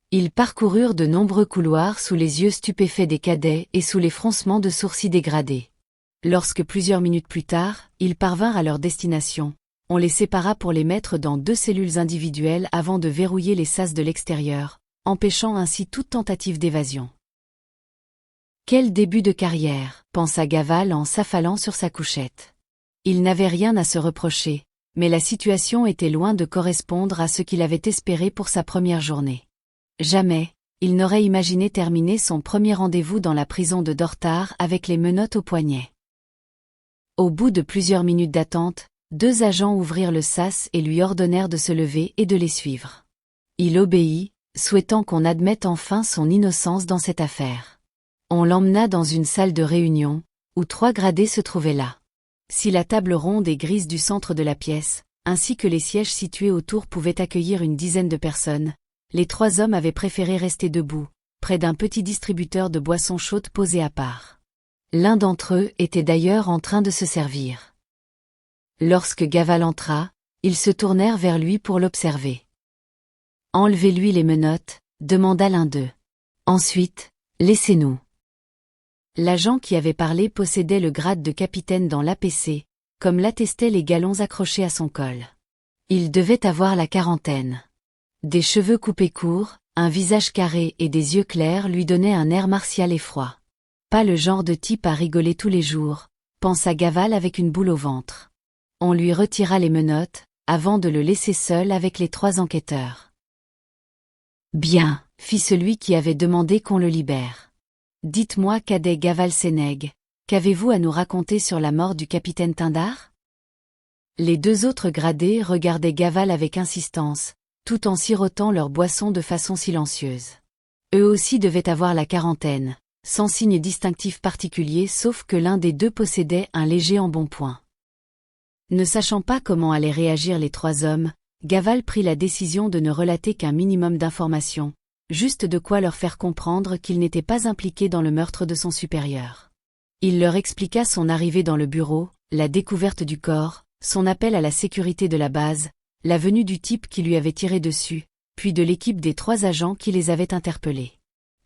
Ils parcoururent de nombreux couloirs sous les yeux stupéfaits des cadets et sous les froncements de sourcils dégradés. Lorsque plusieurs minutes plus tard, ils parvinrent à leur destination, on les sépara pour les mettre dans 2 cellules individuelles avant de verrouiller les sas de l'extérieur, empêchant ainsi toute tentative d'évasion. Quel début de carrière, pensa Gaval en s'affalant sur sa couchette. Il n'avait rien à se reprocher, mais la situation était loin de correspondre à ce qu'il avait espéré pour sa première journée. Jamais, il n'aurait imaginé terminer son premier rendez-vous dans la prison de Dortar avec les menottes au poignet. Au bout de plusieurs minutes d'attente, 2 agents ouvrirent le sas et lui ordonnèrent de se lever et de les suivre. Il obéit, souhaitant qu'on admette enfin son innocence dans cette affaire. On l'emmena dans une salle de réunion, où 3 gradés se trouvaient là. Si la table ronde et grise du centre de la pièce, ainsi que les sièges situés autour pouvaient accueillir une dizaine de personnes, les 3 hommes avaient préféré rester debout, près d'un petit distributeur de boissons chaudes posé à part. L'un d'entre eux était d'ailleurs en train de se servir. Lorsque Gaval entra, ils se tournèrent vers lui pour l'observer. « Enlevez-lui les menottes », demanda l'un d'eux. « Ensuite, laissez-nous. » L'agent qui avait parlé possédait le grade de capitaine dans l'APC, comme l'attestaient les galons accrochés à son col. Il devait avoir la quarantaine. Des cheveux coupés courts, un visage carré et des yeux clairs lui donnaient un air martial et froid. Pas le genre de type à rigoler tous les jours, pensa Gaval avec une boule au ventre. On lui retira les menottes, avant de le laisser seul avec les 3 enquêteurs. Bien, fit celui qui avait demandé qu'on le libère. Dites-moi, cadet Gaval Sénègue, qu'avez-vous à nous raconter sur la mort du capitaine Tindar? Les 2 autres gradés regardaient Gaval avec insistance, tout en sirotant leur boisson de façon silencieuse. Eux aussi devaient avoir la quarantaine, sans signe distinctif particulier sauf que l'un des 2 possédait un léger embonpoint. Ne sachant pas comment allaient réagir les 3 hommes, Gaval prit la décision de ne relater qu'un minimum d'informations, juste de quoi leur faire comprendre qu'il n'était pas impliqué dans le meurtre de son supérieur. Il leur expliqua son arrivée dans le bureau, la découverte du corps, son appel à la sécurité de la base, la venue du type qui lui avait tiré dessus, puis de l'équipe des 3 agents qui les avaient interpellés.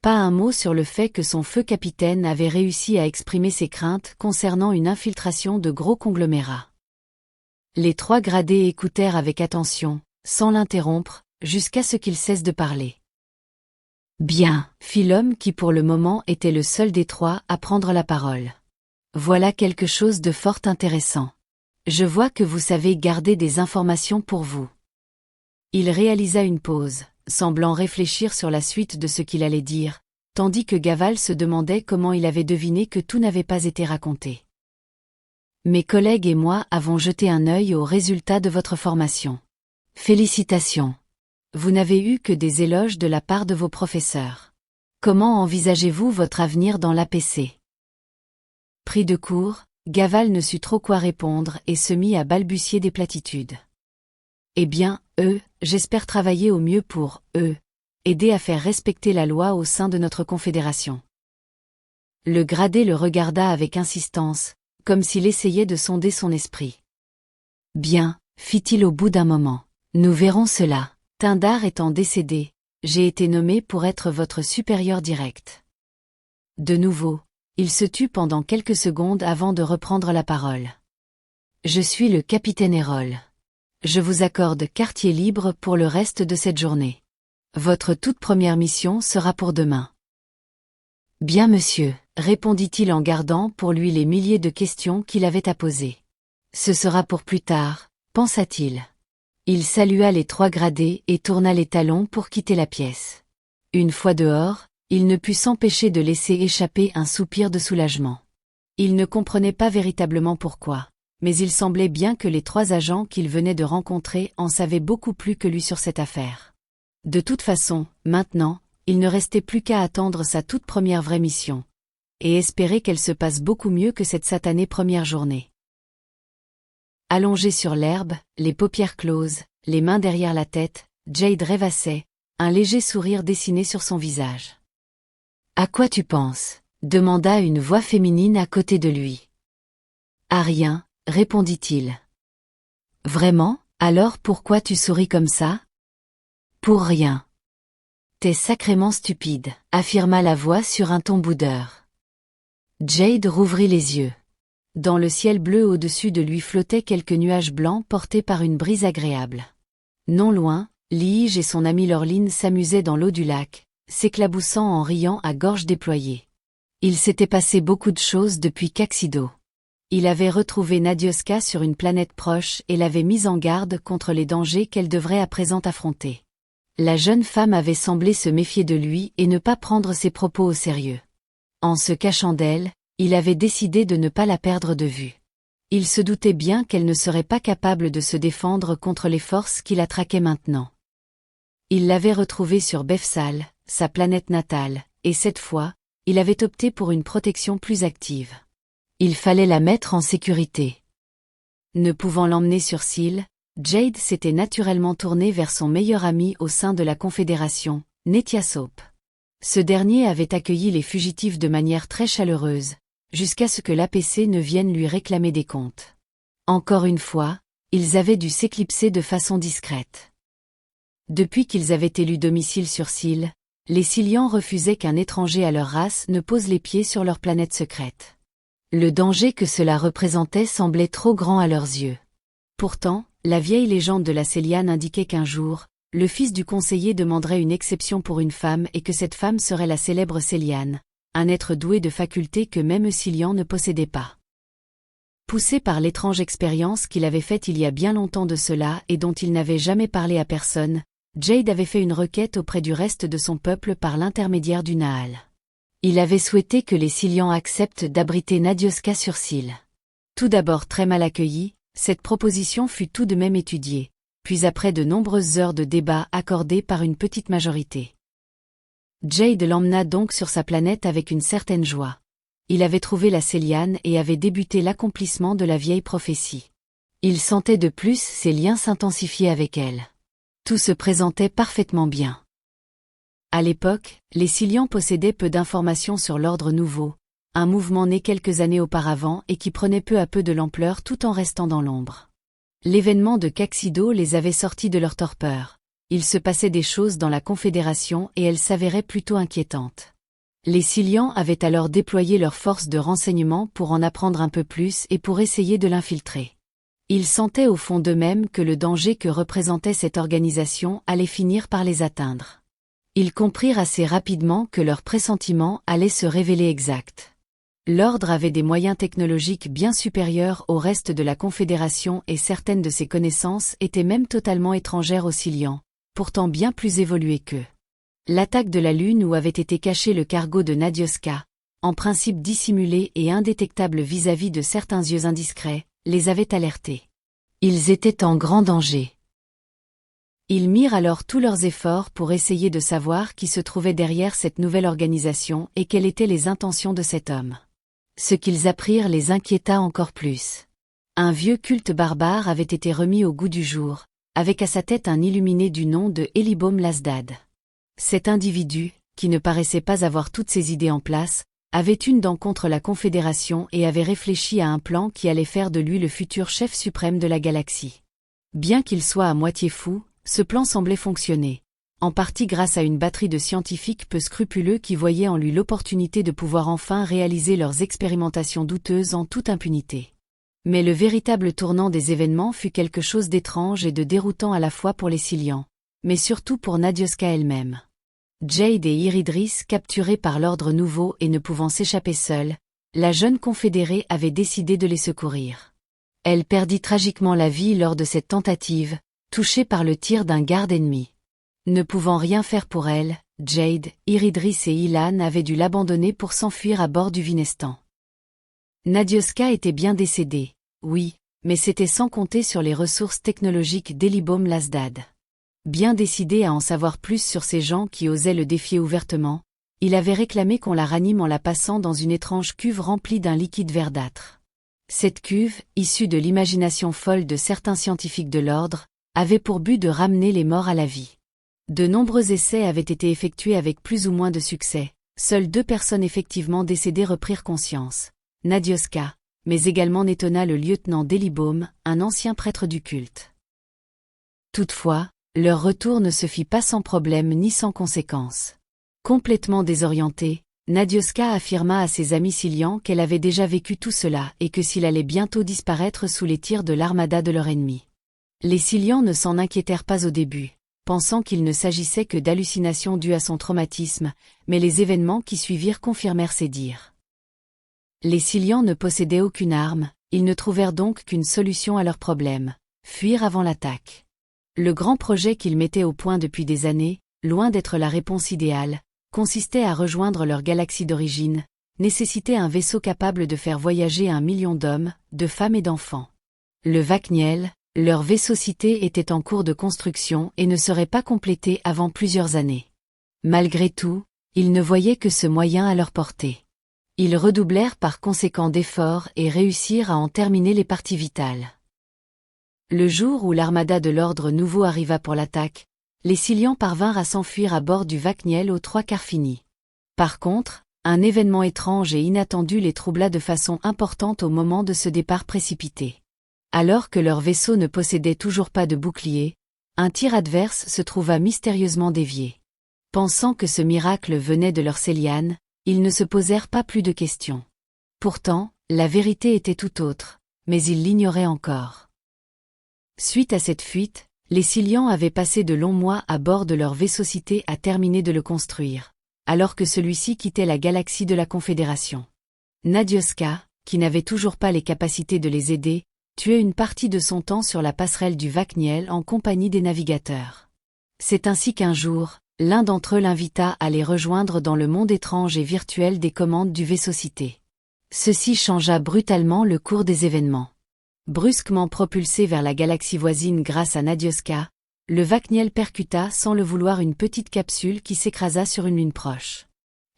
Pas un mot sur le fait que son feu capitaine avait réussi à exprimer ses craintes concernant une infiltration de gros conglomérats. Les 3 gradés écoutèrent avec attention, sans l'interrompre, jusqu'à ce qu'il cesse de parler. Bien, fit l'homme qui pour le moment était le seul des 3 à prendre la parole. Voilà quelque chose de fort intéressant. Je vois que vous savez garder des informations pour vous. Il réalisa une pause, semblant réfléchir sur la suite de ce qu'il allait dire, tandis que Gaval se demandait comment il avait deviné que tout n'avait pas été raconté. Mes collègues et moi avons jeté un œil aux résultats de votre formation. Félicitations. Vous n'avez eu que des éloges de la part de vos professeurs. Comment envisagez-vous votre avenir dans l'APC? Pris de court, Gaval ne sut trop quoi répondre et se mit à balbutier des platitudes. Eh bien, j'espère travailler au mieux pour, aider à faire respecter la loi au sein de notre confédération. Le gradé le regarda avec insistance, comme s'il essayait de sonder son esprit. Bien, fit-il au bout d'un moment. Nous verrons cela. Tindar étant décédé, j'ai été nommé pour être votre supérieur direct. De nouveau, il se tut pendant quelques secondes avant de reprendre la parole. Je suis le capitaine Hérol. Je vous accorde quartier libre pour le reste de cette journée. Votre toute première mission sera pour demain. Bien monsieur, répondit-il en gardant pour lui les milliers de questions qu'il avait à poser. Ce sera pour plus tard, pensa-t-il. Il salua les 3 gradés et tourna les talons pour quitter la pièce. Une fois dehors, il ne put s'empêcher de laisser échapper un soupir de soulagement. Il ne comprenait pas véritablement pourquoi, mais il semblait bien que les 3 agents qu'il venait de rencontrer en savaient beaucoup plus que lui sur cette affaire. De toute façon, maintenant, il ne restait plus qu'à attendre sa toute première vraie mission, et espérer qu'elle se passe beaucoup mieux que cette satanée première journée. Allongé sur l'herbe, les paupières closes, les mains derrière la tête, Jade rêvassait, un léger sourire dessiné sur son visage. « À quoi tu penses ?» demanda une voix féminine à côté de lui. « À rien, » répondit-il. « Vraiment, alors pourquoi tu souris comme ça ?»« Pour rien. »« T'es sacrément stupide, » affirma la voix sur un ton boudeur. Jade rouvrit les yeux. Dans le ciel bleu au-dessus de lui flottaient quelques nuages blancs portés par une brise agréable. Non loin, Lige et son ami Laureline s'amusaient dans l'eau du lac, s'éclaboussant en riant à gorge déployée. Il s'était passé beaucoup de choses depuis qu'Axido. Il avait retrouvé Nadioska sur une planète proche et l'avait mise en garde contre les dangers qu'elle devrait à présent affronter. La jeune femme avait semblé se méfier de lui et ne pas prendre ses propos au sérieux. En se cachant d'elle, il avait décidé de ne pas la perdre de vue. Il se doutait bien qu'elle ne serait pas capable de se défendre contre les forces qui la traquaient maintenant. Il l'avait retrouvée sur Befsal, sa planète natale, et cette fois, il avait opté pour une protection plus active. Il fallait la mettre en sécurité. Ne pouvant l'emmener sur Syl, Jade s'était naturellement tournée vers son meilleur ami au sein de la Confédération, Netiasop. Ce dernier avait accueilli les fugitifs de manière très chaleureuse, jusqu'à ce que l'APC ne vienne lui réclamer des comptes. Encore une fois, ils avaient dû s'éclipser de façon discrète. Depuis qu'ils avaient élu domicile sur Syl, les Sylians refusaient qu'un étranger à leur race ne pose les pieds sur leur planète secrète. Le danger que cela représentait semblait trop grand à leurs yeux. Pourtant, la vieille légende de la Céliane indiquait qu'un jour, le fils du conseiller demanderait une exception pour une femme et que cette femme serait la célèbre Céliane, un être doué de facultés que même Cillian ne possédait pas. Poussé par l'étrange expérience qu'il avait faite il y a bien longtemps de cela et dont il n'avait jamais parlé à personne, Jade avait fait une requête auprès du reste de son peuple par l'intermédiaire du Naal. Il avait souhaité que les Cillians acceptent d'abriter Nadioska sur Syl. Tout d'abord très mal accueillie, cette proposition fut tout de même étudiée, puis après de nombreuses heures de débat accordées par une petite majorité. Jade l'emmena donc sur sa planète avec une certaine joie. Il avait trouvé la Céliane et avait débuté l'accomplissement de la vieille prophétie. Il sentait de plus ses liens s'intensifier avec elle. Tout se présentait parfaitement bien. À l'époque, les Cillians possédaient peu d'informations sur l'ordre nouveau, un mouvement né quelques années auparavant et qui prenait peu à peu de l'ampleur tout en restant dans l'ombre. L'événement de Caxido les avait sortis de leur torpeur. Il se passait des choses dans la Confédération et elles s'avéraient plutôt inquiétantes. Les Cillians avaient alors déployé leurs forces de renseignement pour en apprendre un peu plus et pour essayer de l'infiltrer. Ils sentaient au fond d'eux-mêmes que le danger que représentait cette organisation allait finir par les atteindre. Ils comprirent assez rapidement que leur pressentiment allait se révéler exact. L'Ordre avait des moyens technologiques bien supérieurs au reste de la Confédération et certaines de ses connaissances étaient même totalement étrangères aux Cillians, pourtant bien plus évoluées qu'eux. L'attaque de la Lune où avait été caché le cargo de Nadioska, en principe dissimulé et indétectable vis-à-vis de certains yeux indiscrets, les avait alertés. Ils étaient en grand danger. Ils mirent alors tous leurs efforts pour essayer de savoir qui se trouvait derrière cette nouvelle organisation et quelles étaient les intentions de cet homme. Ce qu'ils apprirent les inquiéta encore plus. Un vieux culte barbare avait été remis au goût du jour, avec à sa tête un illuminé du nom de Elibom Lasdad. Cet individu, qui ne paraissait pas avoir toutes ses idées en place, avait une dent contre la Confédération et avait réfléchi à un plan qui allait faire de lui le futur chef suprême de la galaxie. Bien qu'il soit à moitié fou, ce plan semblait fonctionner, en partie grâce à une batterie de scientifiques peu scrupuleux qui voyaient en lui l'opportunité de pouvoir enfin réaliser leurs expérimentations douteuses en toute impunité. Mais le véritable tournant des événements fut quelque chose d'étrange et de déroutant à la fois pour les Cillians, mais surtout pour Nadioska elle-même. Jade et Iridris capturés par l'Ordre nouveau et ne pouvant s'échapper seuls, la jeune confédérée avait décidé de les secourir. Elle perdit tragiquement la vie lors de cette tentative, touchée par le tir d'un garde ennemi. Ne pouvant rien faire pour elle, Jade, Iridris et Ilan avaient dû l'abandonner pour s'enfuir à bord du Vinestan. Nadioska était bien décédée, oui, mais c'était sans compter sur les ressources technologiques d'Elibom Lasdad. Bien décidé à en savoir plus sur ces gens qui osaient le défier ouvertement, il avait réclamé qu'on la ranime en la passant dans une étrange cuve remplie d'un liquide verdâtre. Cette cuve, issue de l'imagination folle de certains scientifiques de l'Ordre, avait pour but de ramener les morts à la vie. De nombreux essais avaient été effectués avec plus ou moins de succès. Seules 2 personnes effectivement décédées reprirent conscience. Nadioska, mais également Netona le lieutenant d'Elibom, un ancien prêtre du culte. Toutefois, leur retour ne se fit pas sans problème ni sans conséquence. Complètement désorientée, Nadioska affirma à ses amis Cillians qu'elle avait déjà vécu tout cela et que s'il allait bientôt disparaître sous les tirs de l'armada de leur ennemi. Les Cillians ne s'en inquiétèrent pas au début, pensant qu'il ne s'agissait que d'hallucinations dues à son traumatisme, mais les événements qui suivirent confirmèrent ces dires. Les Cillians ne possédaient aucune arme, ils ne trouvèrent donc qu'une solution à leur problème, fuir avant l'attaque. Le grand projet qu'ils mettaient au point depuis des années, loin d'être la réponse idéale, consistait à rejoindre leur galaxie d'origine, nécessitait un vaisseau capable de faire voyager 1 million d'hommes, de femmes et d'enfants. Le Vakniel, leur vaisseau-cité était en cours de construction et ne serait pas complété avant plusieurs années. Malgré tout, ils ne voyaient que ce moyen à leur portée. Ils redoublèrent par conséquent d'efforts et réussirent à en terminer les parties vitales. Le jour où l'armada de l'Ordre nouveau arriva pour l'attaque, les Cillians parvinrent à s'enfuir à bord du Vakniel aux 3/4 finis. Par contre, un événement étrange et inattendu les troubla de façon importante au moment de ce départ précipité. Alors que leur vaisseau ne possédait toujours pas de bouclier, un tir adverse se trouva mystérieusement dévié. Pensant que ce miracle venait de leur Céliane, ils ne se posèrent pas plus de questions. Pourtant, La vérité était tout autre, mais il l'ignorait encore. Suite à cette fuite, les Silians avaient passé de longs mois à bord de leur vaisseau-cité à terminer de le construire, alors que celui-ci quittait la galaxie de la Confédération. Nadioska, qui n'avait toujours pas les capacités de les aider, tuait une partie de son temps sur la passerelle du Vakniel en compagnie des navigateurs. C'est ainsi qu'un jour, l'un d'entre eux l'invita à les rejoindre dans le monde étrange et virtuel des commandes du vaisseau-cité. Ceci changea brutalement le cours des événements. Brusquement propulsé vers la galaxie voisine grâce à Nadioska, le Vakniel percuta sans le vouloir une petite capsule qui s'écrasa sur une lune proche.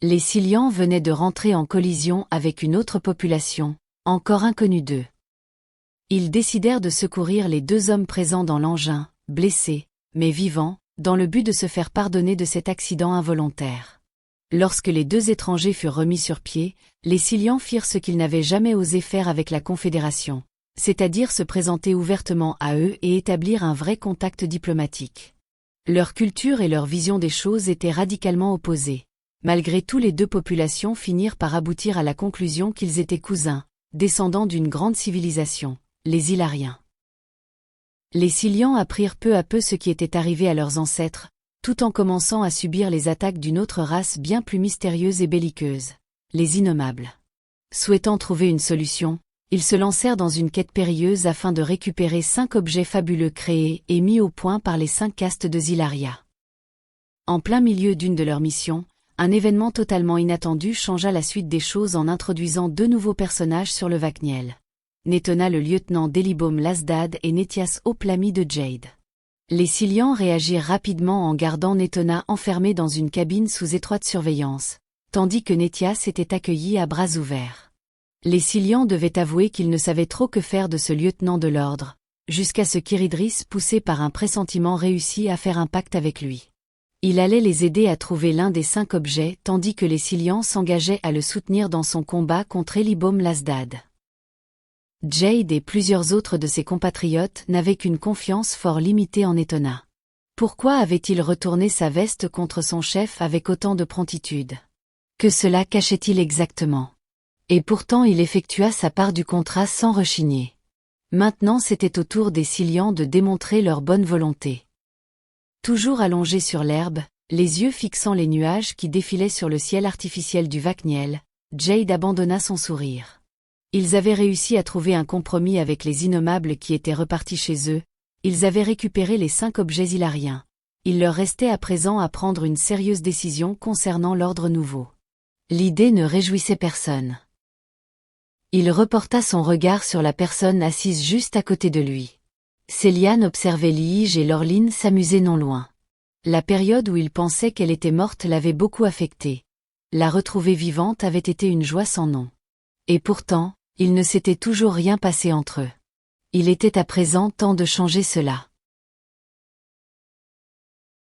Les Silians venaient de rentrer en collision avec une autre population, encore inconnue d'eux. Ils décidèrent de secourir les 2 hommes présents dans l'engin, blessés, mais vivants, dans le but de se faire pardonner de cet accident involontaire. Lorsque les 2 étrangers furent remis sur pied, les Silians firent ce qu'ils n'avaient jamais osé faire avec la Confédération, c'est-à-dire se présenter ouvertement à eux et établir un vrai contact diplomatique. Leur culture et leur vision des choses étaient radicalement opposées. Malgré tout, les 2 populations finirent par aboutir à la conclusion qu'ils étaient cousins, descendants d'une grande civilisation, les Ilariens. Les Silians apprirent peu à peu ce qui était arrivé à leurs ancêtres, tout en commençant à subir les attaques d'une autre race bien plus mystérieuse et belliqueuse, les Innommables. Souhaitant trouver une solution, ils se lancèrent dans une quête périlleuse afin de récupérer 5 objets fabuleux créés et mis au point par les 5 castes de Zilaria. En plein milieu d'une de leurs missions, un événement totalement inattendu changea la suite des choses en introduisant 2 nouveaux personnages sur le Vakniel. Netona, le lieutenant d'Elibom Lasdad, et Nethias Hope, l'ami de Jade. Les Silians réagirent rapidement en gardant Netona enfermé dans une cabine sous étroite surveillance, tandis que Nethias était accueilli à bras ouverts. Les Silians devaient avouer qu'ils ne savaient trop que faire de ce lieutenant de l'ordre, jusqu'à ce qu'Iridris, poussé par un pressentiment, réussit à faire un pacte avec lui. Il allait les aider à trouver l'un des 5 objets tandis que les Silians s'engageaient à le soutenir dans son combat contre Elibom Lasdad. Jade et plusieurs autres de ses compatriotes n'avaient qu'une confiance fort limitée en Netona. Pourquoi avait-il retourné sa veste contre son chef avec autant de promptitude? Que cela cachait-il exactement? Et pourtant il effectua sa part du contrat sans rechigner. Maintenant c'était au tour des Silians de démontrer leur bonne volonté. Toujours allongé sur l'herbe, les yeux fixant les nuages qui défilaient sur le ciel artificiel du Vakniel, Jade abandonna son sourire. Ils avaient réussi à trouver un compromis avec les Innommables qui étaient repartis chez eux, ils avaient récupéré les 5 objets ilariens. Il leur restait à présent à prendre une sérieuse décision concernant l'ordre nouveau. L'idée ne réjouissait personne. Il reporta son regard sur la personne assise juste à côté de lui. Céliane observait Liege et Lorline s'amuser non loin. La période où il pensait qu'elle était morte l'avait beaucoup affecté. La retrouver vivante avait été une joie sans nom. Et pourtant, il ne s'était toujours rien passé entre eux. Il était à présent temps de changer cela.